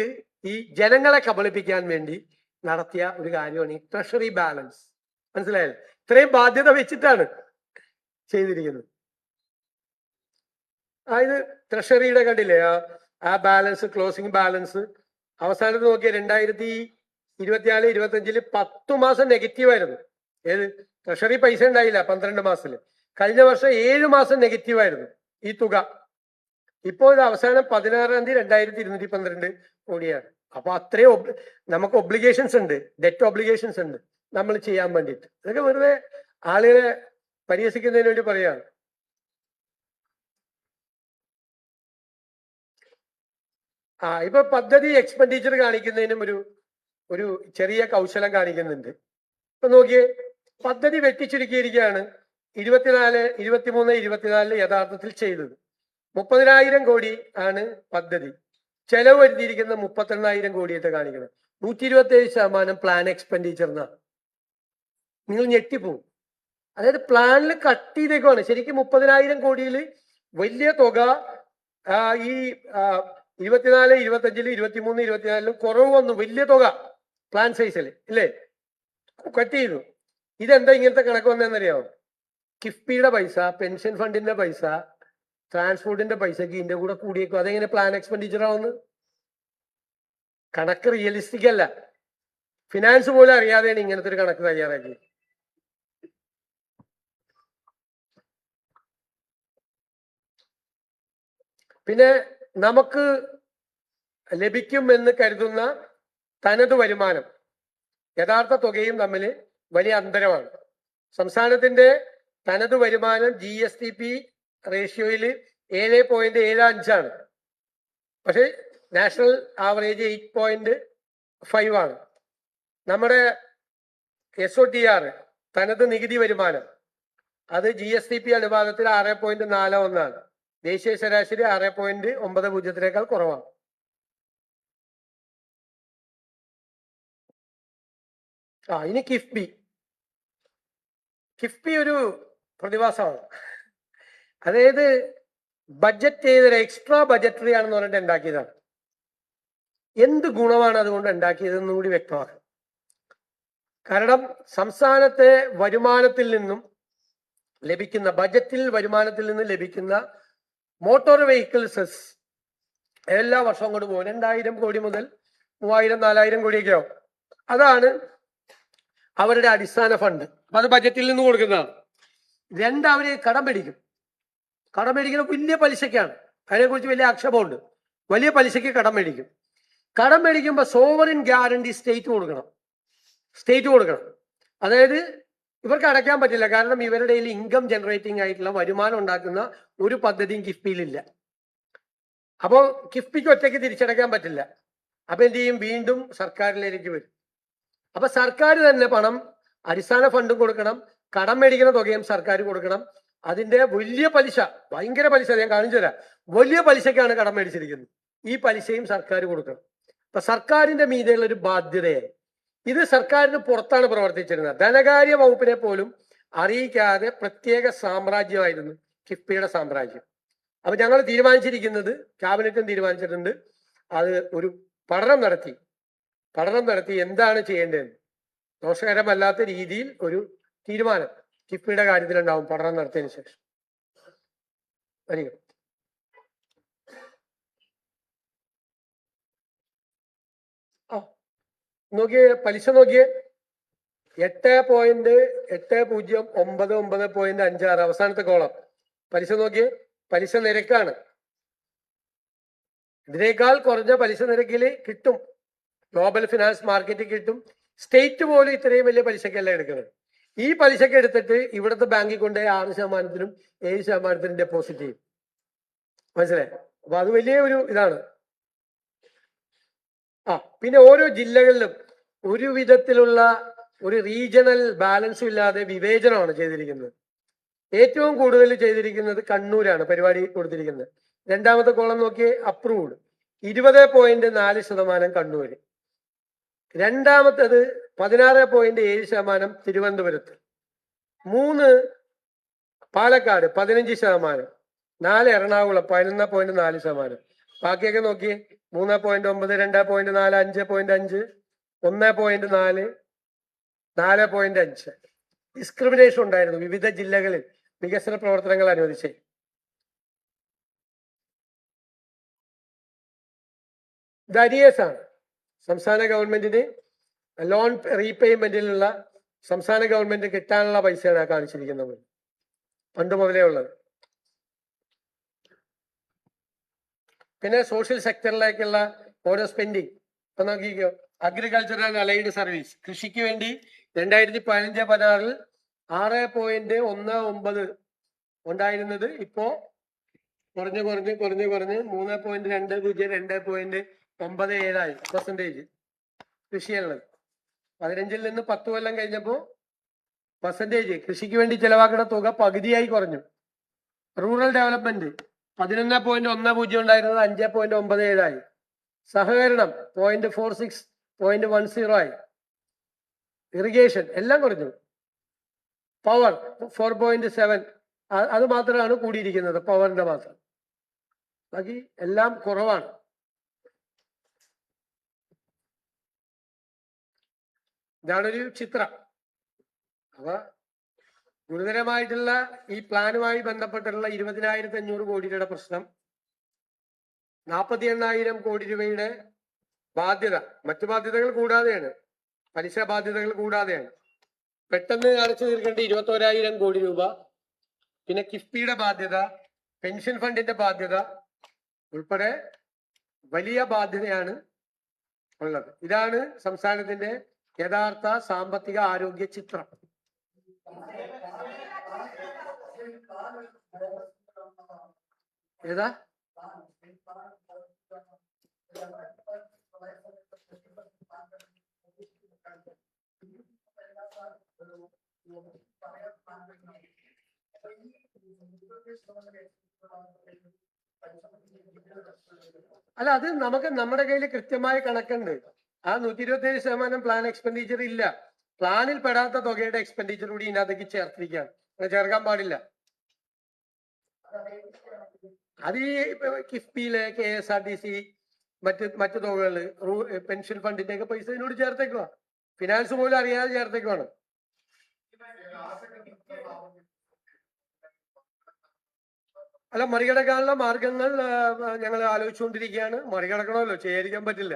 ഈ ജനങ്ങളെ കബളിപ്പിക്കാൻ വേണ്ടി നടത്തിയ ഒരു കാര്യമാണ് ഈ ട്രഷറി ബാലൻസ്. മനസ്സിലായല്ലോ? ഇത്രയും ബാധ്യത വെച്ചിട്ടാണ് ചെയ്തിരിക്കുന്നത്. ഇത് ട്രഷറിയുടെ കണ്ടില്ലേ ആ ബാലൻസ്, ക്ലോസിംഗ് ബാലൻസ് അവസാനത്ത് നോക്കിയ 2024-25 10 മാസം നെഗറ്റീവായിരുന്നു. ഏത് ട്രഷറി പൈസ ഉണ്ടായില്ല 12 മാസത്തില്. കഴിഞ്ഞ വർഷം 7 മാസം നെഗറ്റീവായിരുന്നു ഈ തുക. ഇപ്പോൾ ഇത് അവസാനം 16-ാം തീയതി 2,212 കോടിയാണ്. അപ്പൊ അത്രയും നമുക്ക് ഒബ്ലിഗേഷൻസ് ഉണ്ട്, ഡെറ്റ് ഒബ്ലിഗേഷൻസ് ഉണ്ട് നമ്മൾ ചെയ്യാൻ വേണ്ടിയിട്ട്. ഇതൊക്കെ വെറുതെ ആളുകളെ പരിഹസിക്കുന്നതിന് വേണ്ടി പറയാണ്. ഇപ്പൊ പദ്ധതി എക്സ്പെൻഡിച്ചർ കാണിക്കുന്നതിനും ഒരു ചെറിയ കൗശലം കാണിക്കുന്നുണ്ട്. ഇപ്പൊ നോക്കിയേ, പദ്ധതി വെട്ടിച്ചുരുക്കിയിരിക്കുകയാണ് 24, 23, 24 യഥാർത്ഥത്തിൽ ചെയ്തത് 30,000 കോടി ആണ് പദ്ധതി. ചെലവ് വരുത്തിയിരിക്കുന്ന 32,000 കോടിയായിട്ട് കാണിക്കണം. 127% പ്ലാൻ എക്സ്പെൻഡിച്ചർ എന്നാണ്. നിങ്ങൾ ഞെട്ടിപ്പോവും. അതായത് പ്ലാനിൽ കട്ട് ചെയ്തേക്കുവാണ്. ശരിക്കും 30,000 കോടിയിൽ വലിയ തുക ഈ 24, 25, 23, 24 കുറവ് വന്നു. വലിയ തുക പ്ലാൻ സൈസിൽ ഇല്ലേ, കട്ട് ചെയ്തു. ഇതെന്താ ഇങ്ങനത്തെ കണക്ക് വന്നതെന്നറിയാമോ? കിഫ്ബിയുടെ പൈസ, പെൻഷൻ ഫണ്ടിന്റെ പൈസ, ട്രാൻസ്പോർട്ടിന്റെ പൈസക്ക് ഇതിന്റെ കൂടെ കൂടിയേക്കും. അതെങ്ങനെ പ്ലാൻ എക്സ്പെൻഡിച്ചർ ആവുന്നു? കണക്ക് റിയലിസ്റ്റിക് അല്ല. ഫിനാൻസ് പോലും അറിയാതെയാണ് ഇങ്ങനത്തെ ഒരു കണക്ക് തയ്യാറാക്കി. പിന്നെ നമുക്ക് ലഭിക്കുമെന്ന് കരുതുന്ന തനത് വരുമാനം യഥാർത്ഥ തുകയും തമ്മിൽ വലിയ അന്തരമാണ്. സംസ്ഥാനത്തിന്റെ തനത് വരുമാനം GSTP റേഷ്യോയിൽ 7.75 ആണ്. പക്ഷെ നാഷണൽ ആവറേജ് 8.5 ആണ്. നമ്മുടെ SOTR തനത് നികുതി വരുമാനം അത് GSTP അനുപാതത്തിൽ 6.41 ആണ്. ദേശീയ ശരാശരി 6.90 കുറവാണ്. ഇനി കിഫ്ബി ഒരു പ്രതിഭാസമാണ്. അതായത് ബഡ്ജറ്റ് ചെയ്തൊരു എക്സ്ട്രാ ബഡ്ജറ്ററി ആണെന്ന് പറഞ്ഞിട്ട് ഉണ്ടാക്കിയതാണ്. എന്ത് ഗുണമാണ് അതുകൊണ്ട് ഉണ്ടാക്കിയതെന്നും കൂടി വ്യക്തമാണ്. കാരണം സംസ്ഥാനത്തെ വരുമാനത്തിൽ നിന്നും ലഭിക്കുന്ന വരുമാനത്തിൽ നിന്ന് ലഭിക്കുന്ന മോട്ടോർ വെഹിക്കിൾ സെസ് എല്ലാ വർഷവും കൊണ്ട് പോകും. 2,000 കോടി മുതൽ 3,000, 4,000 കോടിയൊക്കെ ആവും. അതാണ് അവരുടെ അടിസ്ഥാന ഫണ്ട്. അപ്പൊ അത് ബജറ്റിൽ നിന്ന് കൊടുക്കുന്നതാണ്. അവര് കടം മേടിക്കുന്ന വലിയ പലിശക്കാണ്. അതിനെക്കുറിച്ച് വലിയ ആക്ഷേപമുണ്ട്. വലിയ പലിശയ്ക്ക് കടം മേടിക്കുമ്പോൾ സോവറിൻ ഗ്യാരണ്ടി സ്റ്റേറ്റ് കൊടുക്കണം. അതായത് ഇവർക്ക് അടയ്ക്കാൻ പറ്റില്ല. കാരണം ഇവരുടെ ഇൻകം ജനറേറ്റിംഗ് ആയിട്ടുള്ള വരുമാനം ഉണ്ടാക്കുന്ന ഒരു പദ്ധതിയും കിഫ്ബിയിലില്ല. അപ്പോൾ കിഫ്ബിക്ക് ഒറ്റയ്ക്ക് തിരിച്ചടയ്ക്കാൻ പറ്റില്ല. അപ്പൊ എന്ത് ചെയ്യും? വീണ്ടും സർക്കാരിലേക്ക് വരും. അപ്പൊ സർക്കാർ തന്നെ പണം, അടിസ്ഥാന ഫണ്ടും കൊടുക്കണം, കടം മേടിക്കുന്ന തുകയും സർക്കാർ കൊടുക്കണം. അതിന്റെ വലിയ പലിശ, ഭയങ്കര പലിശ, ഞാൻ കാണിച്ചു തരാം. വലിയ പലിശക്കാണ് കടം മേടിച്ചിരിക്കുന്നത്. ഈ പലിശയും സർക്കാർ കൊടുക്കണം. അപ്പൊ സർക്കാരിന്റെ മീതെയുള്ള ഒരു ബാധ്യതയായി. ഇത് സർക്കാരിന് പുറത്താണ് പ്രവർത്തിച്ചിരുന്നത്. ധനകാര്യ വകുപ്പിനെ പോലും അറിയിക്കാതെ പ്രത്യേക സാമ്രാജ്യമായിരുന്നു കിഫ്ബിയുടെ സാമ്രാജ്യം. അപ്പൊ ഞങ്ങൾ തീരുമാനിച്ചിരിക്കുന്നത്, ക്യാബിനറ്റും തീരുമാനിച്ചിട്ടുണ്ട്, അത് ഒരു പഠനം നടത്തി എന്താണ് ചെയ്യേണ്ടതെന്ന്. ദോഷകരമല്ലാത്ത രീതിയിൽ ഒരു തീരുമാനം കിഫ്ബിയുടെ കാര്യത്തിലുണ്ടാവും പഠനം നടത്തിയതിനു ശേഷം. പലിശ നോക്കിയേ. 8.809.56 അവസാനത്തെ കോളം. പലിശ നോക്കിയേ, പലിശ നിരക്കാണ്. ഇതിനേക്കാൾ കുറഞ്ഞ പലിശ നിരക്കിൽ കിട്ടും, ഗ്ലോബൽ ഫിനാൻസ് മാർക്കറ്റിൽ കിട്ടും. സ്റ്റേറ്റ് പോലും ഇത്രയും വലിയ പലിശക്കല്ല എടുക്കുന്നത്. ഈ പലിശക്ക് എടുത്തിട്ട് ഇവിടുത്തെ ബാങ്കിൽ കൊണ്ട് 6%, 7% ഡെപ്പോസിറ്റ് ചെയ്യും. മനസ്സിലായി? അപ്പൊ അത് വലിയ ഒരു ഇതാണ്. പിന്നെ ഓരോ ജില്ലകളിലും ഒരു വിധത്തിലുള്ള ഒരു റീജിയണൽ ബാലൻസും ഇല്ലാതെ വിവേചനമാണ് ചെയ്തിരിക്കുന്നത്. ഏറ്റവും കൂടുതൽ ചെയ്തിരിക്കുന്നത് കണ്ണൂരാണ് പരിപാടി കൊടുത്തിരിക്കുന്നത്. രണ്ടാമത്തെ കോളം നോക്കിയേ, അപ്രൂവ്ഡ് 20.4% കണ്ണൂര്. രണ്ടാമത്തത് 16.7% തിരുവനന്തപുരത്ത്. 3 പാലക്കാട് 15%. 4 എറണാകുളം 11.4%. ബാക്കിയൊക്കെ നോക്കിയേ, 3.9, 2.4, 5.5, 1.4, 4.5. ഡിസ്ക്രിമിനേഷൻ ഉണ്ടായിരുന്നു വിവിധ ജില്ലകളിൽ വികസന പ്രവർത്തനങ്ങൾ അനുവദിച്ചേ. ഇത് അരിയേഴ്സ് ആണ്. സംസ്ഥാന ഗവൺമെന്റിന് ലോൺ റീപേയ്മെന്റിലുള്ള സംസ്ഥാന ഗവൺമെന്റ് കിട്ടാനുള്ള പൈസയാണ് കാണിച്ചിരിക്കുന്നത്, പണ്ട് മുതലേ ഉള്ളത്. പിന്നെ സോഷ്യൽ സെക്ടറിലേക്കുള്ള ഓരോ സ്പെൻഡിങ് ഇപ്പൊ നോക്കിക്കോ. അഗ്രികൾച്ചർ ആൻഡ് അലൈഡ് സർവീസ്, കൃഷിക്ക് വേണ്ടി 2015-16 6.19 ഉണ്ടായിരുന്നത് ഇപ്പോ കുറഞ്ഞ് 3.20-2.97% കൃഷിയുള്ളത്. 15-ൽ നിന്ന് 10 കൊല്ലം കഴിഞ്ഞപ്പോ പെർസെൻറ്റേജ് കൃഷിക്ക് വേണ്ടി ചെലവാക്കുന്ന തുക പകുതിയായി കുറഞ്ഞു. റൂറൽ ഡെവലപ്മെന്റ് 11.10 ഉണ്ടായിരുന്നത് 5.97 ആയി. സഹകരണം 0.46, 0.10 ആയി. ഇറിഗേഷൻ എല്ലാം കുറഞ്ഞു. പവർ 4.7 അത് മാത്രമാണ് കൂടിയിരിക്കുന്നത്, പവറിന്റെ മാത്രം. ബാക്കി എല്ലാം കുറവാണ്. ഇതാണൊരു ചിത്രം. അപ്പൊ ഗുരുതരമായിട്ടുള്ള ഈ പ്ലാനുമായി ബന്ധപ്പെട്ടുള്ള 20,500 കോടി രൂപയുടെ പ്രശ്നം, 48,000 കോടി രൂപയുടെ ബാധ്യത, മറ്റു ബാധ്യതകൾ കൂടാതെയാണ്, പലിശ ബാധ്യതകൾ കൂടാതെയാണ്. പെട്ടെന്ന് അടച്ചു തീർക്കേണ്ട 21,000 കോടി രൂപ, പിന്നെ കിഫ്ബിയുടെ ബാധ്യത, പെൻഷൻ ഫണ്ടിന്റെ ബാധ്യത ഉൾപ്പെടെ വലിയ ബാധ്യതയാണ് ഉള്ളത്. ഇതാണ് സംസ്ഥാനത്തിന്റെ യഥാർത്ഥ സാമ്പത്തിക ആരോഗ്യ ചിത്രം. ഏതാ? അല്ല, അത് നമുക്ക് നമ്മുടെ കയ്യിൽ കൃത്യമായ കണക്കുണ്ട്. ആ 127% പ്ലാൻ എക്സ്പെൻഡിച്ചർ ഇല്ല. പ്ലാനിൽ പെടാത്ത തുകയുടെ എക്സ്പെൻഡിച്ചർ കൂടി ഇതിനകത്തേക്ക് ചേർത്തിരിക്കുകയാണ്. ചേർക്കാൻ പാടില്ല. അത് ഈ കിഫ്ബിയിലെ KSRTC മറ്റു തുകകള്, പെൻഷൻ ഫണ്ടിന്റെ ഒക്കെ പൈസ ഇതിനോട് ചേർത്തേക്കുക. ഫിനാൻസ് പോലും അറിയാതെ ചേർത്തേക്കുവാണ്. അല്ല, മറികടക്കാനുള്ള മാർഗങ്ങൾ ഞങ്ങൾ ആലോചിച്ചുകൊണ്ടിരിക്കുകയാണ്. മറികടക്കണമല്ലോ, ചെയ്യാതിരിക്കാൻ പറ്റില്ല.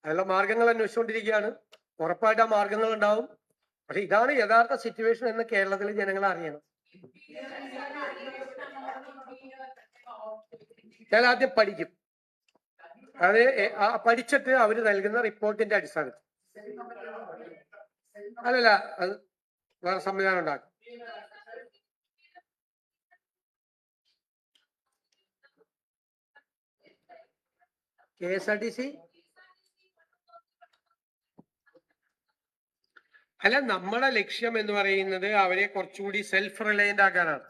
അതിനുള്ള മാർഗങ്ങൾ അന്വേഷിച്ചുകൊണ്ടിരിക്കുകയാണ്. ഉറപ്പായിട്ട് ആ മാർഗങ്ങൾ ഉണ്ടാവും. പക്ഷെ ഇതാണ് യഥാർത്ഥ സിറ്റുവേഷൻ എന്ന് കേരളത്തിലെ ജനങ്ങൾ അറിയണം. ഞാൻ ആദ്യം പഠിക്കും. അത് പഠിച്ചിട്ട് അവര് നൽകുന്ന റിപ്പോർട്ടിന്റെ അടിസ്ഥാനത്തിൽ. അല്ലല്ല, അത് വേറെ സംവിധാനം ഉണ്ടാക്കും. KSRTC അല്ല, നമ്മുടെ ലക്ഷ്യം എന്ന് പറയുന്നത് അവരെ കുറച്ചുകൂടി സെൽഫ് റിലയന്റ് ആക്കാനാണ്.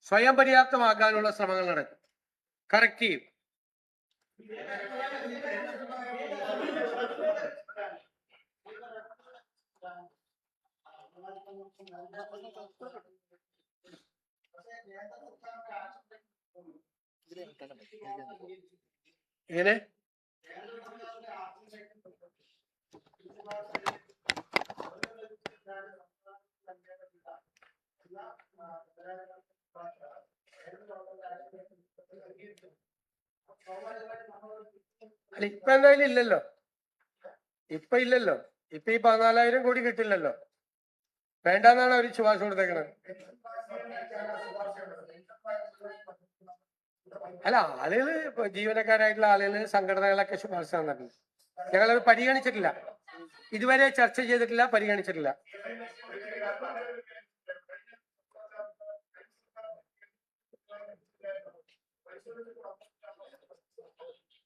സ്വയം പര്യാപ്തമാക്കാനുള്ള ശ്രമങ്ങൾ നടക്കും. കറക്റ്റ് ചെയ്യും. എങ്ങനെ? അല്ല, ഇപ്പൊ എന്തായാലും ഇല്ലല്ലോ. ഇപ്പൊ ഈ 14,000 കോടി കിട്ടില്ലല്ലോ. വേണ്ടെന്നാണ് അവർ ശുപാർശ കൊടുത്തേക്കണത്. അല്ല, ആളുകള് ജീവനക്കാരായിട്ടുള്ള ആളുകള്, സംഘടനകളൊക്കെ ശുപാർശ തന്നിട്ടുണ്ട്. ഞങ്ങളത് പരിഗണിച്ചിട്ടില്ല, ഇതുവരെ ചർച്ച ചെയ്തിട്ടില്ല, പരിഗണിച്ചിട്ടില്ല.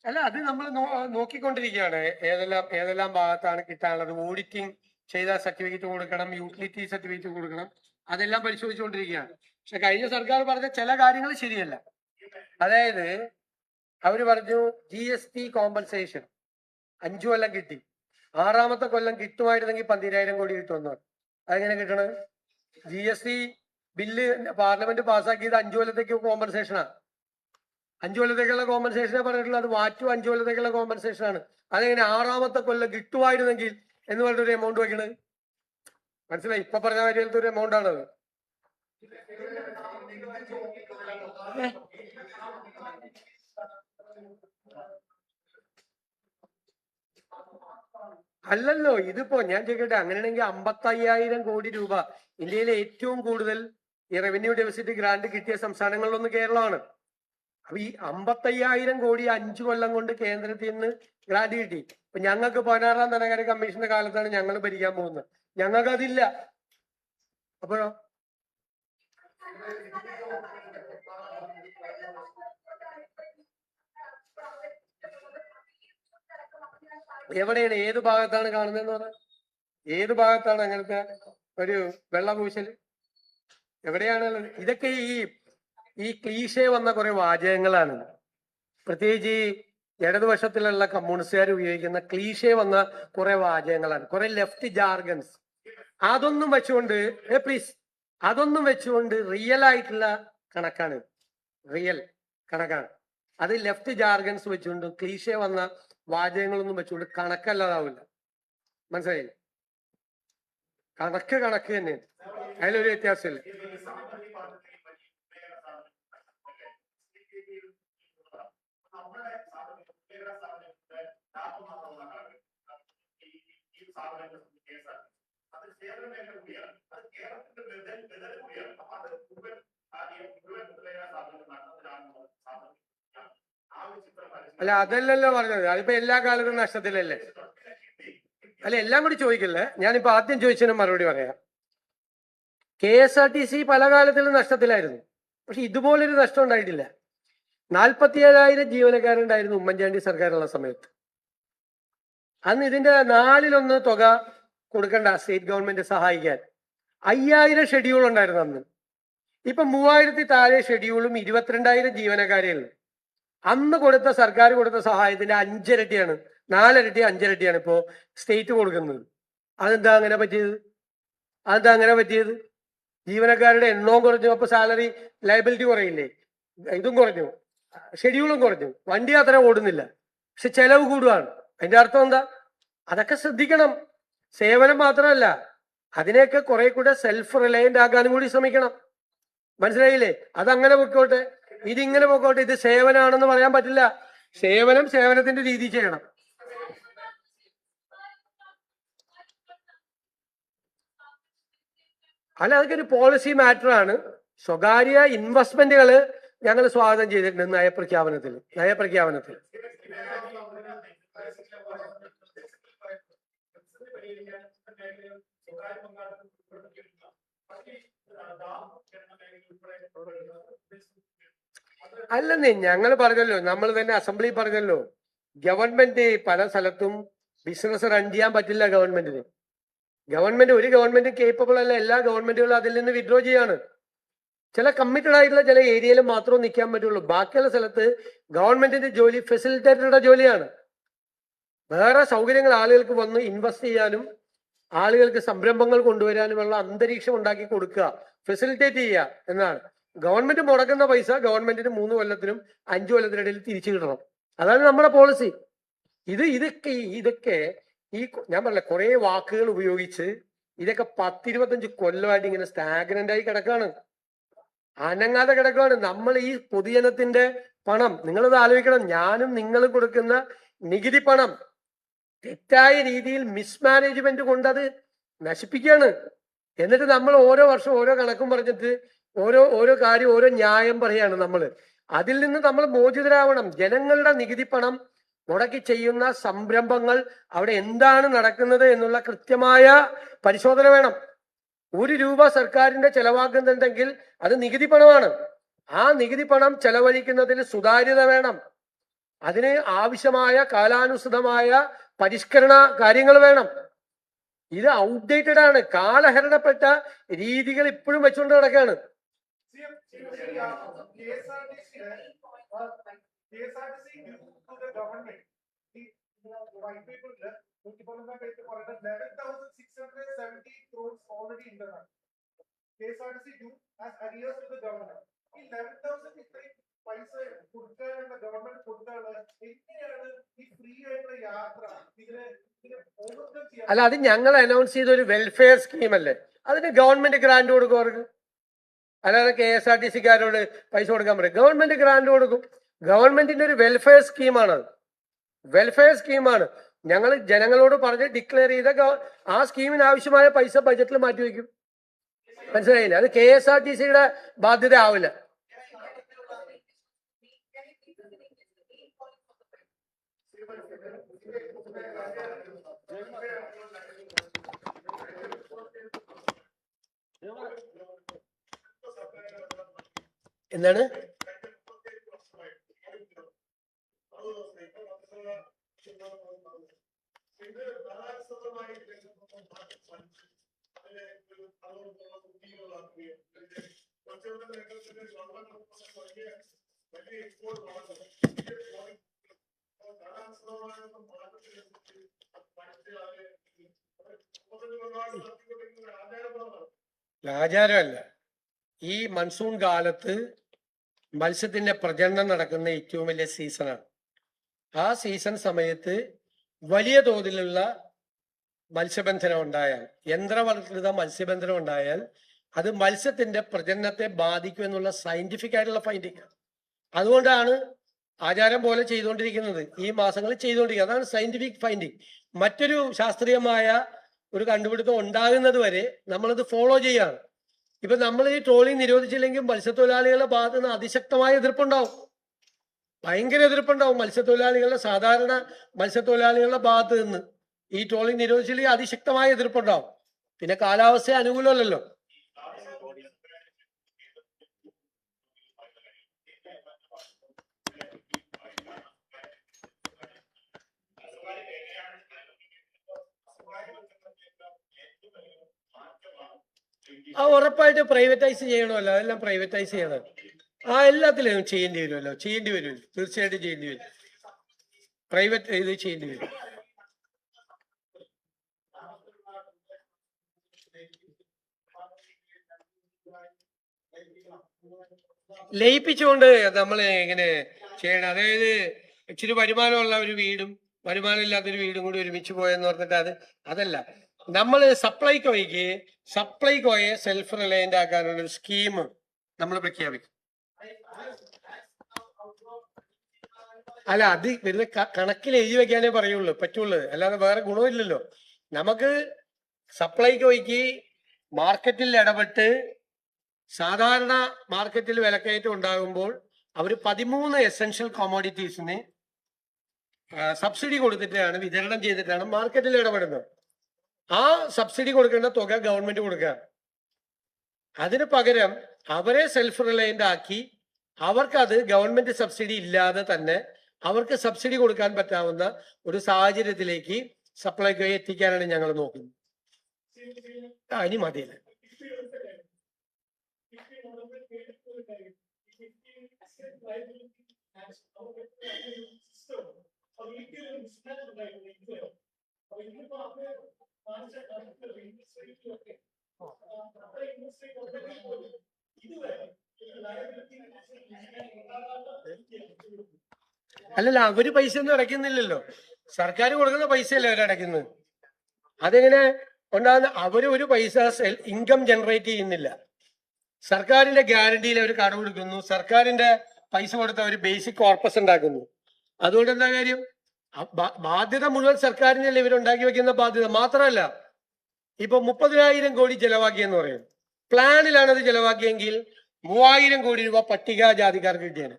അല്ല, അത് നമ്മൾ നോക്കിക്കൊണ്ടിരിക്കുകയാണ്. ഏതെല്ലാം ഭാഗത്താണ് കിട്ടാനുള്ളത്. ഓഡിറ്റിംഗ് ചെയ്ത സർട്ടിഫിക്കറ്റ് കൊടുക്കണം, യൂട്ടിലിറ്റി സർട്ടിഫിക്കറ്റ് കൊടുക്കണം, അതെല്ലാം പരിശോധിച്ചുകൊണ്ടിരിക്കുകയാണ്. പക്ഷെ കഴിഞ്ഞ സർക്കാർ പറഞ്ഞ ചില കാര്യങ്ങൾ ശരിയല്ല. അതായത് അവര് പറഞ്ഞു GST കോമ്പൻസേഷൻ 5 കൊല്ലം കിട്ടി, 6ാമത്തെ കൊല്ലം കിട്ടുമായിരുന്നെങ്കിൽ 12,000 കോടി കിട്ടുമെന്ന് പറഞ്ഞു. അതെങ്ങനെ കിട്ടണത്? GST ബില്ല് പാർലമെന്റ് പാസ്സാക്കിയത് 5 കൊല്ലത്തേക്ക് കോമ്പൻസേഷനാണ്. 5 കൊല്ലത്തേക്കുള്ള കോമ്പൻസേഷനെ പറഞ്ഞിട്ടുള്ളത്. അത് മാറ്റും 5 കൊല്ലത്തേക്കുള്ള കോമ്പൻസേഷൻ ആണ്. അതെങ്ങനെ 6ാമത്തെ കൊല്ലം കിട്ടുമായിരുന്നെങ്കിൽ എന്ന് പറഞ്ഞൊരു എമൗണ്ട് വെക്കണത്? മനസ്സിലായി? ഇപ്പൊ പറഞ്ഞ കാര്യത്തിലത്തെ ഒരു എമൗണ്ട് ആണത്. അല്ലല്ലോ, ഇതിപ്പോ ഞാൻ ചോദിക്കട്ടെ, അങ്ങനെയാണെങ്കിൽ 55,000 കോടി രൂപ, ഇന്ത്യയിലെ ഏറ്റവും കൂടുതൽ ഈ റവന്യൂ ഡെഫിസിറ്റ് ഗ്രാന്റ് കിട്ടിയ സംസ്ഥാനങ്ങളിലൊന്ന് കേരളമാണ്. അപ്പൊ ഈ 55,000 കോടി 5 കൊല്ലം കൊണ്ട് കേന്ദ്രത്തിൽ നിന്ന് ഗ്രാന്റ് കിട്ടി. ഇപ്പൊ ഞങ്ങൾക്ക് 16ാം ധനകാര്യ കമ്മീഷന്റെ കാലത്താണ് ഞങ്ങൾ ഭരിക്കാൻ പോകുന്നത്. ഞങ്ങൾക്ക് അതില്ല. അപ്പോഴോ? എവിടെയാണ്, ഏത് ഭാഗത്താണ് കാണുന്നതെന്ന് പറഞ്ഞാൽ? ഏത് ഭാഗത്താണ് അങ്ങനത്തെ ഒരു വെള്ളപൂശല്? എവിടെയാണ്? ഇതൊക്കെ ഈ ക്ലീശേ വന്ന കുറെ വാചകങ്ങളാണ്. പ്രത്യേകിച്ച് ഈ ഇടതുപക്ഷത്തിലുള്ള കമ്മ്യൂണിസ്റ്റുകാർ ഉപയോഗിക്കുന്ന ക്ലീശേ വന്ന കുറെ വാചകങ്ങളാണ്, കുറെ ലെഫ്റ്റ് ജാർഗൻസ്. അതൊന്നും വെച്ചുകൊണ്ട് പ്ലീസ്, അതൊന്നും വെച്ചുകൊണ്ട് റിയൽ ആയിട്ടുള്ള കണക്കാണ്, റിയൽ കണക്കാണ്. അത് ലെഫ്റ്റ് ജാർഗൻസ് വെച്ചുകൊണ്ട് ക്ലീഷേ വന്ന വാചകങ്ങളൊന്നും വെച്ചുകൊണ്ട് കണക്കല്ലാതാവില്ല. മനസ്സിലായില്ലേ? കണക്ക് കണക്ക് തന്നെയാണ്, അതിലൊരു വ്യത്യാസമില്ല. അല്ല, അതല്ലല്ലോ പറഞ്ഞത്. അതിപ്പോ എല്ലാ കാലത്തും നഷ്ടത്തിലല്ലേ? അല്ല, എല്ലാം കൂടി ചോദിക്കല്ലേ. ഞാനിപ്പോ ആദ്യം ചോദിച്ചതിന് മറുപടി പറയാം. KSRTC പല കാലത്തിലും നഷ്ടത്തിലായിരുന്നു, പക്ഷെ ഇതുപോലൊരു നഷ്ടം ഉണ്ടായിട്ടില്ല. 47,000 ജീവനക്കാരുണ്ടായിരുന്നു ഉമ്മൻചാണ്ടി സർക്കാരുള്ള സമയത്ത്. അന്ന് ഇതിന്റെ 1/4 തുക കൊടുക്കണ്ട സ്റ്റേറ്റ് ഗവൺമെന്റ് സഹായിക്കാൻ. 5,000 ഷെഡ്യൂൾ ഉണ്ടായിരുന്നു അന്ന്. ഇപ്പൊ 3,000 താഴെ ഷെഡ്യൂളും 22,000 ജീവനക്കാരേ ഉള്ളൂ. അന്ന് കൊടുത്ത സർക്കാർ കൊടുത്ത സഹായത്തിന്റെ 5 ഇരട്ടിയാണ്, 4 ഇരട്ടി 5 ഇരട്ടിയാണ് ഇപ്പോ സ്റ്റേറ്റ് കൊടുക്കുന്നത്. അതെന്താ അങ്ങനെ പറ്റിയത്? അതെന്താ അങ്ങനെ പറ്റിയത്? ജീവനക്കാരുടെ എണ്ണവും കുറഞ്ഞു, അപ്പൊ സാലറി ലയബിലിറ്റി കുറയില്ലേ? ഇതും കുറഞ്ഞു, ഷെഡ്യൂളും കുറഞ്ഞു, വണ്ടി അത്ര ഓടുന്നില്ല, പക്ഷെ ചെലവ് കൂടുകയാണ്. അതിന്റെ അർത്ഥം എന്താ? അതൊക്കെ ശ്രദ്ധിക്കണം. സേവനം മാത്രമല്ല, അതിനെയൊക്കെ കുറെ കൂടെ സെൽഫ് റിലയന്റ് ആക്കാനും കൂടി ശ്രമിക്കണം. മനസ്സിലായില്ലേ? അതങ്ങനെ പൊക്കോട്ടെ, ഇതിങ്ങനെ പൊക്കോട്ടെ. ഇത് സേവനമാണെന്ന് പറയാൻ പറ്റില്ല. സേവനം സേവനത്തിന്റെ രീതി ചെയ്യണം. അല്ല, അതൊക്കെ ഒരു പോളിസി മാറ്റർ ആണ്. സ്വകാര്യ ഇൻവെസ്റ്റ്മെന്റുകൾ ഞങ്ങൾ സ്വാഗതം ചെയ്തിട്ടുണ്ട് നയപ്രഖ്യാപനത്തിൽ. അല്ലെന്നേ, ഞങ്ങൾ പറഞ്ഞല്ലോ, നമ്മൾ തന്നെ അസംബ്ലി പറഞ്ഞല്ലോ, ഗവൺമെന്റ് പല സ്ഥലത്തും ബിസിനസ് റൺ ചെയ്യാൻ പറ്റില്ല. ഒരു ഗവൺമെന്റ് കേപ്പബിൾ അല്ല. എല്ലാ ഗവൺമെന്റുകളും അതിൽ നിന്ന് വിഡ്രോ ചെയ്യാണ്. ചില കമ്മിറ്റഡ് ആയിട്ടുള്ള ചില ഏരിയയിൽ മാത്രമേ നിൽക്കാൻ പറ്റുള്ളൂ. ബാക്കിയുള്ള സ്ഥലത്ത് ഗവൺമെന്റിന്റെ ജോലി ഫെസിലിറ്റേറ്ററുടെ ജോലിയാണ്. വേറെ സൗകര്യങ്ങൾ ആളുകൾക്ക് വന്ന് ഇൻവെസ്റ്റ് ചെയ്യാനും ആളുകൾക്ക് സംരംഭങ്ങൾ കൊണ്ടുവരാനുമുള്ള അന്തരീക്ഷം ഉണ്ടാക്കി കൊടുക്കുക, ഫെസിലിറ്റേറ്റ് ചെയ്യുക എന്നാണ്. ഗവൺമെന്റ് മുടക്കുന്ന പൈസ ഗവൺമെന്റിന് 3 കൊല്ലത്തിനും 5 കൊല്ലത്തിനിടയിൽ തിരിച്ചു കിട്ടണം. അതാണ് നമ്മുടെ പോളിസി. ഇതൊക്കെ ഈ ഞാൻ പറഞ്ഞ കുറെ വാക്കുകൾ ഉപയോഗിച്ച് ഇതൊക്കെ 10-25 കൊല്ലമായിട്ട് ഇങ്ങനെ സ്റ്റാഗ്നന്റ് ആയി കിടക്കാണ്, അനങ്ങാതെ കിടക്കുകയാണ്. നമ്മൾ ഈ പൊതുജനത്തിന്റെ പണം, നിങ്ങളിത് ആലോചിക്കണം, ഞാനും നിങ്ങളും കൊടുക്കുന്ന നികുതി പണം തെറ്റായ രീതിയിൽ മിസ്മാനേജ്മെന്റ് കൊണ്ട് അത് നശിപ്പിക്കുകയാണ്. എന്നിട്ട് നമ്മൾ ഓരോ വർഷം ഓരോ കണക്കും പറഞ്ഞിട്ട് ഓരോ കാര്യം ഓരോ ന്യായം പറയാണ് നമ്മൾ. അതിൽ നിന്ന് നമ്മൾ മോചിതരാവണം. ജനങ്ങളുടെ നികുതി പണം മുടക്കി ചെയ്യുന്ന സംരംഭങ്ങൾ അവിടെ എന്താണ് നടക്കുന്നത് എന്നുള്ള കൃത്യമായ പരിശോധന വേണം. 1 രൂപ സർക്കാരിന്റെ ചെലവാക്കുന്നുണ്ടെങ്കിൽ അത് നികുതി പണമാണ്. ആ നികുതി പണം ചെലവഴിക്കുന്നതിന് സുതാര്യത വേണം. അതിന് ആവശ്യമായ കാലാനുസൃതമായ പരിഷ്കരണ കാര്യങ്ങൾ വേണം. ഇത് ഔട്ട്ഡേറ്റഡ് ആണ്, കാലഹരണപ്പെട്ട രീതികൾ ഇപ്പോഴും വെച്ചുകൊണ്ട് നടക്കുകയാണ്. അല്ല, അത് ഞങ്ങൾ അനൗൺസ് ചെയ്ത ഒരു വെൽഫെയർ സ്കീം അല്ലേ, അതിന് ഗവൺമെന്റ് ഗ്രാന്റ് കൊടുക്കും അവർക്ക്. അല്ലാതെ KSRTCക്കാരോട് പൈസ കൊടുക്കാൻ പറയും. ഗവൺമെന്റ് ഗ്രാന്റ് കൊടുക്കും. ഗവൺമെന്റിന്റെ ഒരു വെൽഫെയർ സ്കീമാണത്, വെൽഫെയർ സ്കീമാണ്. ഞങ്ങൾ ജനങ്ങളോട് പറഞ്ഞ് ഡിക്ലെയർ ചെയ്ത ആ സ്കീമിന് ആവശ്യമായ പൈസ ബജറ്റിൽ മാറ്റിവെക്കും. മനസ്സിലായില്ല? അത് KSRTCയുടെ ബാധ്യത ആവില്ല. എന്താണ്? ആചാരമല്ല. ഈ മൺസൂൺ കാലത്ത് മത്സ്യത്തിന്റെ പ്രജനനം നടക്കുന്ന ഏറ്റവും വലിയ സീസണാണ്. ആ സീസൺ സമയത്ത് വലിയ തോതിലുള്ള മത്സ്യബന്ധനം ഉണ്ടായാൽ, യന്ത്രവൽകൃത മത്സ്യബന്ധനം ഉണ്ടായാൽ അത് മത്സ്യത്തിന്റെ പ്രജനനത്തെ ബാധിക്കും എന്നുള്ള സയന്റിഫിക് ആയിട്ടുള്ള ഫൈൻഡിങ്. അതുകൊണ്ടാണ് ആചാരം പോലെ ചെയ്തുകൊണ്ടിരിക്കുന്നത്, ഈ മാസങ്ങളിൽ ചെയ്തുകൊണ്ടിരിക്കുന്നത്. അതാണ് സയന്റിഫിക് ഫൈൻഡിങ്. മറ്റൊരു ശാസ്ത്രീയമായ ഒരു കണ്ടുപിടുത്തം ഉണ്ടാകുന്നത് വരെ നമ്മളത് ഫോളോ ചെയ്യാണ്. ഇപ്പൊ നമ്മൾ ഈ ട്രോളിംഗ് നിരോധിച്ചില്ലെങ്കിൽ മത്സ്യത്തൊഴിലാളികളുടെ ഭാഗത്ത് നിന്ന് അതിശക്തമായ എതിർപ്പുണ്ടാവും, ഭയങ്കര എതിർപ്പുണ്ടാവും. മത്സ്യത്തൊഴിലാളികളുടെ, സാധാരണ മത്സ്യത്തൊഴിലാളികളുടെ ഭാഗത്ത് നിന്ന് ഈ ട്രോളിംഗ് നിരോധിച്ചില്ലെങ്കിൽ അതിശക്തമായ എതിർപ്പുണ്ടാവും. പിന്നെ കാലാവസ്ഥ അനുകൂലമല്ലല്ലോ. ആ ഉറപ്പായിട്ട് പ്രൈവറ്റൈസ് ചെയ്യണമല്ലോ, അതെല്ലാം പ്രൈവറ്റൈസ് ചെയ്യണം. ആ എല്ലാത്തിലും ചെയ്യേണ്ടി വരുമല്ലോ, തീർച്ചയായിട്ടും ചെയ്യേണ്ടി വരും. പ്രൈവറ്റ് ഇത് ചെയ്യേണ്ടി വരും. ലയിപ്പിച്ചുകൊണ്ട് നമ്മൾ എങ്ങനെ ചെയ്യണം? അതായത് ഇച്ചിരി വരുമാനമുള്ള ഒരു വീടും വരുമാനം ഇല്ലാത്തൊരു വീടും കൂടി ഒരുമിച്ച് പോയെന്ന് പറഞ്ഞിട്ട് അതല്ല. നമ്മൾ സപ്ലൈകോയെ സെൽഫ് റിലയന്റ് ആക്കാനുള്ള ഒരു സ്കീം നമ്മൾ പ്രഖ്യാപിക്കും. അല്ല, അത് വെറുതെ കണക്കിൽ എഴുതി വെക്കാനേ പറ്റുള്ളൂ, അല്ലാതെ വേറെ ഗുണമില്ലല്ലോ. നമുക്ക് സപ്ലൈകോയ്ക്ക് മാർക്കറ്റിൽ ഇടപെട്ട് സാധാരണ മാർക്കറ്റിൽ വിലക്കയറ്റം ഉണ്ടാകുമ്പോൾ അവർ 13 എസെൻഷ്യൽ കോമോഡിറ്റീസിന് സബ്സിഡി കൊടുത്തിട്ടാണ്, വിതരണം ചെയ്തിട്ടാണ് മാർക്കറ്റിൽ ഇടപെടുന്നത്. ആ സബ്സിഡി കൊടുക്കേണ്ട തുക ഗവൺമെന്റ് കൊടുക്കുക. അതിന് പകരം അവരെ സെൽഫ് റിലയന്റ് ആക്കി അവർക്കത് ഗവൺമെന്റ് സബ്സിഡി ഇല്ലാതെ തന്നെ അവർക്ക് സബ്സിഡി കൊടുക്കാൻ പറ്റാവുന്ന ഒരു സാഹചര്യത്തിലേക്ക് സപ്ലൈകോയെ എത്തിക്കാനാണ് ഞങ്ങൾ നോക്കുന്നത്. ഇനി മതിയല്ലേ. അല്ലല്ല, അവര് പൈസ ഒന്നും അടയ്ക്കുന്നില്ലല്ലോ, സർക്കാർ കൊടുക്കുന്ന പൈസയല്ലേ അവരടയ്ക്കുന്നത്. അതെങ്ങനെ ഉണ്ടാകുന്ന? അവര് ഒരു പൈസ ഇൻകം ജനറേറ്റ് ചെയ്യുന്നില്ല. സർക്കാരിന്റെ ഗ്യാരണ്ടിയിൽ അവർ കടം കൊടുക്കുന്നു, സർക്കാരിന്റെ പൈസ കൊടുത്ത് അവർ ബേസിക് കോർപ്പസ് ഉണ്ടാക്കുന്നു. അതുകൊണ്ട് എന്താ കാര്യം? ബാധ്യത മുഴുവൻ സർക്കാരിനല്ലേ ഇവരുണ്ടാക്കി വെക്കുന്ന ബാധ്യത. മാത്രമല്ല, ഇപ്പൊ 30,000 കോടി ചെലവാക്കിയെന്ന് പറയും. പ്ലാനിലാണ് അത് ചെലവാക്കിയെങ്കിൽ 3000 കോടി രൂപ പട്ടികജാതിക്കാർക്ക് കിട്ടിയത്.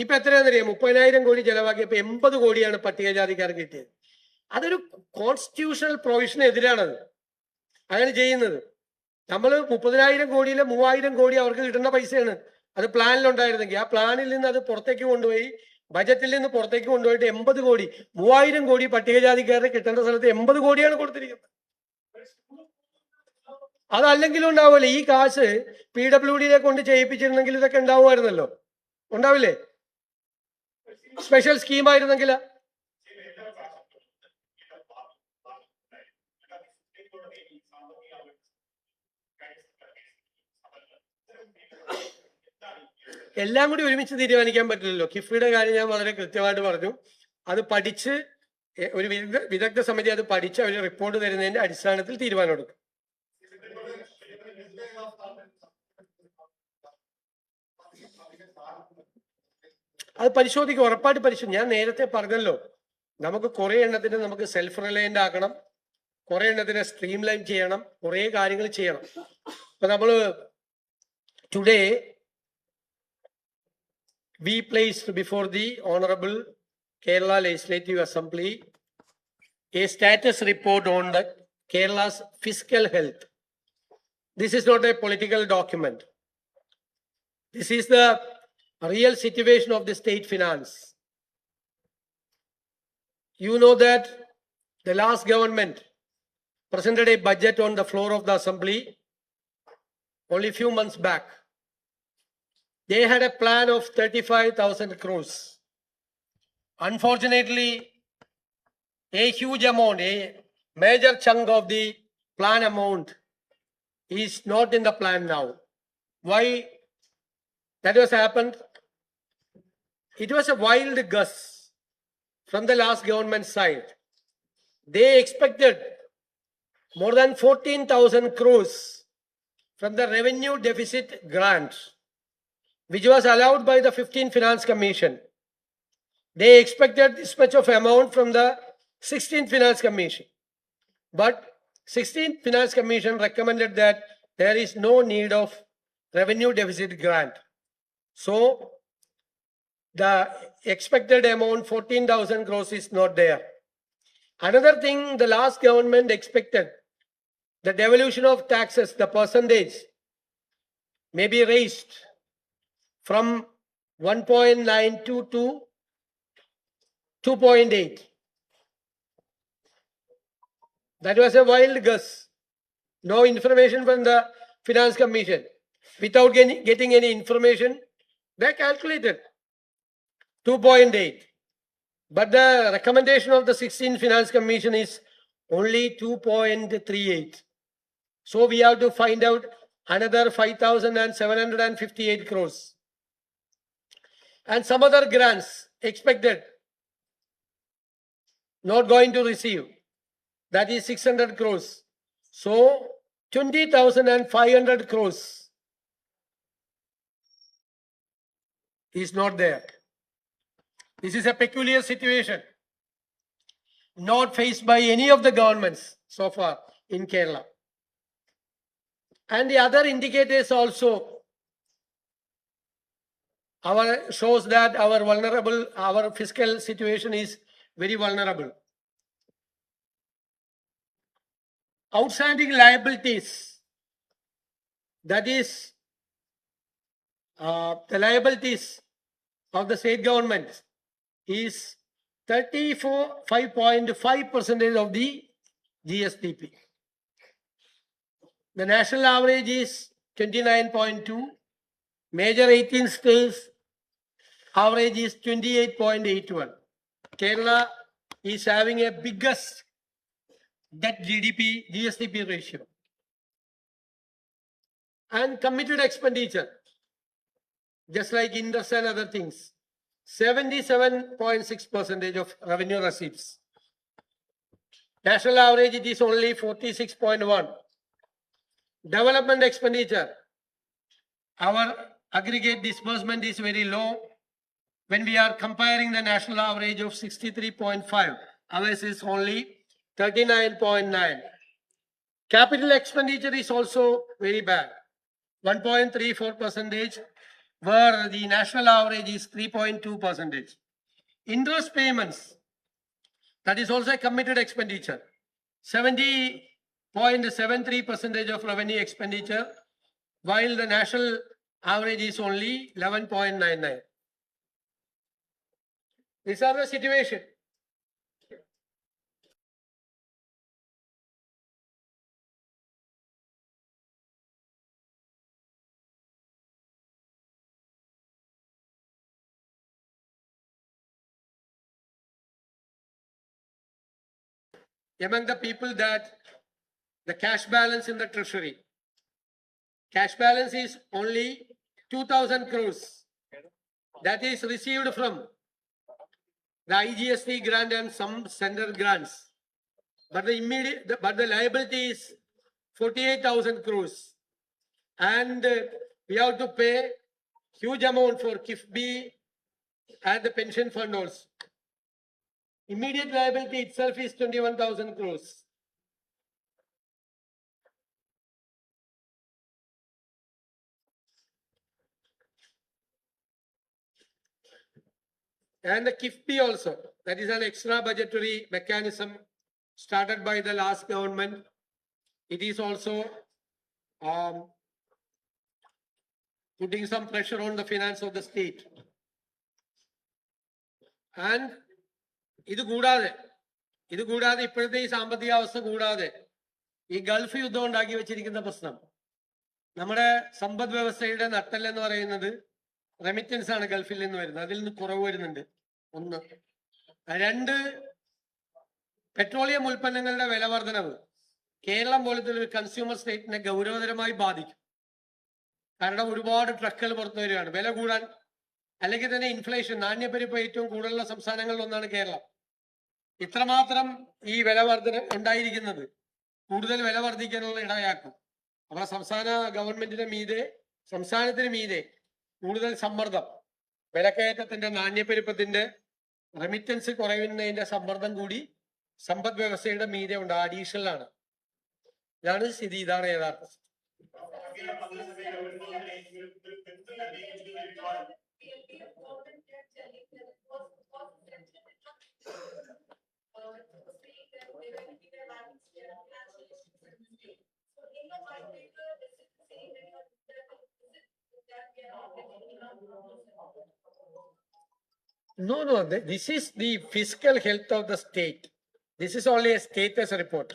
ഇപ്പൊ എത്രയാണെന്നറിയാം? 30,000 കോടി ചെലവാക്കിയപ്പോ 80 കോടിയാണ് പട്ടികജാതിക്കാർക്ക് കിട്ടിയത്. അതൊരു കോൺസ്റ്റിറ്റ്യൂഷണൽ പ്രൊവിഷനെതിരാണത് അങ്ങനെ ചെയ്യുന്നത്. നമ്മൾ 30,000 കോടിയിലെ 3000 കോടി അവർക്ക് കിട്ടുന്ന പൈസയാണ്. അത് പ്ലാനിലുണ്ടായിരുന്നെങ്കിൽ ആ പ്ലാനിൽ നിന്ന് അത് പുറത്തേക്ക് കൊണ്ടുപോയി, ബജറ്റിൽ നിന്ന് പുറത്തേക്ക് കൊണ്ടുപോയിട്ട് 80 കോടി, 3000 കോടി പട്ടികജാതിക്കാർക്ക് കിട്ടേണ്ട സ്ഥലത്ത് 80 കോടിയാണ് കൊടുത്തിരിക്കുന്നത്. അതല്ലെങ്കിലും ഉണ്ടാവില്ലേ, ഈ കാശ് PWD കൊണ്ട് ചെയ്യിപ്പിച്ചിരുന്നെങ്കിൽ ഇതൊക്കെ ഉണ്ടാവുമായിരുന്നല്ലോ. ഉണ്ടാവില്ലേ? സ്പെഷ്യൽ സ്കീമായിരുന്നെങ്കിൽ. എല്ലാം കൂടി ഒരുമിച്ച് തീരുമാനിക്കാൻ പറ്റില്ലല്ലോ. കിഫ്ബിയുടെ കാര്യം ഞാൻ വളരെ കൃത്യമായിട്ട് പറഞ്ഞു. അത് പഠിച്ച് ഒരു വിദഗ്ധ സമിതി അത് പഠിച്ച് അവർ റിപ്പോർട്ട് തരുന്നതിന്റെ അടിസ്ഥാനത്തിൽ തീരുമാനമെടുക്കും. അത് പരിശോധിക്കും, ഉറപ്പായിട്ട് പരിശോധിക്കും. ഞാൻ നേരത്തെ പറഞ്ഞല്ലോ, നമുക്ക് കുറെ എണ്ണത്തിന് നമുക്ക് സെൽഫ് റിലയന്റ് ആക്കണം, കുറെ എണ്ണത്തിനെ സ്ട്രീം ലൈൻ ചെയ്യണം, കുറെ കാര്യങ്ങൾ ചെയ്യണം. ഇപ്പൊ നമ്മള് today we placed before the Honorable Kerala Legislative Assembly a status report on the Kerala's fiscal health. This is not a political document. This is the real situation of the state finance. You know that the last government presented a budget on the floor of the assembly only a few months back. They had a plan of 35,000 crores. Unfortunately, a huge amount, a major chunk of the plan amount is not in the plan now. Why that has happened? It was a wild guess from the last government side. They expected more than 14,000 crores from the revenue deficit grant, which was allowed by the 15th Finance Commission. They expected this much of amount from the 16th Finance Commission. But 16th Finance Commission recommended that there is no need of revenue deficit grant. So the expected amount 14,000 crores is not there. Another thing, the last government expected the devolution of taxes, the percentage may be raised from 1.92 to 2.8. That was a wild guess. No information from the Finance Commission. Without getting any information, they calculated 2.8. But the recommendation of the 16th Finance Commission is only 2.38. So we have to find out another 5,758 crores. And some other grants expected, not going to receive. That is 600 crores. So 20,500 crores is not there. This is a peculiar situation, not faced by any of the governments so far in Kerala. And the other indicators also shows that our fiscal situation is very vulnerable. Outstanding liabilities, that is the liabilities of the state government, is 5.5% of the GSDP. The national average is 29.2. Major 18 states average is 28.81. Kerala is having a biggest debt GSDP ratio. And committed expenditure, just like interest and other things, 77.6% of revenue receipts. National average, it is only 46.1. Development expenditure, our aggregate disbursement is very low. When we are comparing the national average of 63.5, ours is only 39.9. Capital expenditure is also very bad, 1.34%, where the national average is 3.2%. Interest payments, that is also a committed expenditure, 70.73% of revenue expenditure, while the national average is only 11.99. These are the situation. Among the people that the cash balance in the treasury, cash balance is only 2,000 crores. That is received from the IGST grant and some center grants. But the liability is 48,000 crores. And we have to pay huge amount for KIFBI and the pension fund also. Immediate liability itself is 21,000 crores. And the KIFBI also, that is an extra budgetary mechanism started by the last government. It is also putting some pressure on the finance of the state. And ഇത് കൂടാതെ ഇപ്പോഴത്തെ ഈ സാമ്പത്തിക അവസ്ഥ കൂടാതെ ഈ Gulf യുദ്ധം ഉണ്ടാക്കി വെച്ചിരിക്കുന്ന പ്രശ്നം, നമ്മുടെ സമ്പദ് വ്യവസ്ഥയുടെ നട്ടെല്ലെന്ന് പറയുന്നത് റെമിറ്റൻസ് ആണ് ഗൾഫിൽ നിന്ന് വരുന്നത്. അതിൽ നിന്ന് കുറവ് വരുന്നുണ്ട്. ഒന്ന്. രണ്ട്, പെട്രോളിയം ഉൽപ്പന്നങ്ങളുടെ വില വർധനവ് കേരളം പോലത്തെ ഒരു കൺസ്യൂമർ സ്റ്റേറ്റിനെ ഗൗരവതരമായി ബാധിക്കും. കാരണം ഒരുപാട് ട്രക്കുകൾ പുറത്തു വരികയാണ്. വില കൂടാൻ അല്ലെങ്കിൽ തന്നെ ഇൻഫ്ലേഷൻ, നാണ്യപ്പെരുപ്പ് ഏറ്റവും കൂടുതലുള്ള സംസ്ഥാനങ്ങളിൽ ഒന്നാണ് കേരളം. ഇത്രമാത്രം ഈ വില വർധന ഉണ്ടായിരിക്കുന്നത് കൂടുതൽ വില വർദ്ധിക്കാനുള്ള ഇടയാക്കും. അപ്പോൾ സംസ്ഥാന സംസ്ഥാനത്തിന് മീതെ കൂടുതൽ സമ്മർദ്ദം, വിലക്കയറ്റത്തിന്റെ, നാണ്യപ്പെരുപ്പത്തിന്റെ, റെമിറ്റൻസ് കുറയുന്നതിന്റെ സമ്മർദ്ദം കൂടി സമ്പദ് വ്യവസ്ഥയുടെ മീതെ ഉണ്ട്. അഡീഷണൽ ആണ്. ഇതാണ് സ്ഥിതി. ഇതാണ് യഥാർത്ഥ സ്ഥിതി. No. This is the fiscal health of the state. This is only a status report.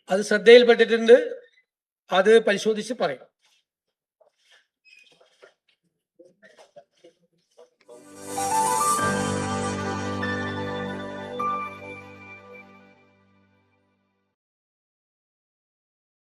അത് ശ്രദ്ധയിൽപ്പെട്ടിട്ടുണ്ട്. അത് പരിശോധിച്ച് പറയും.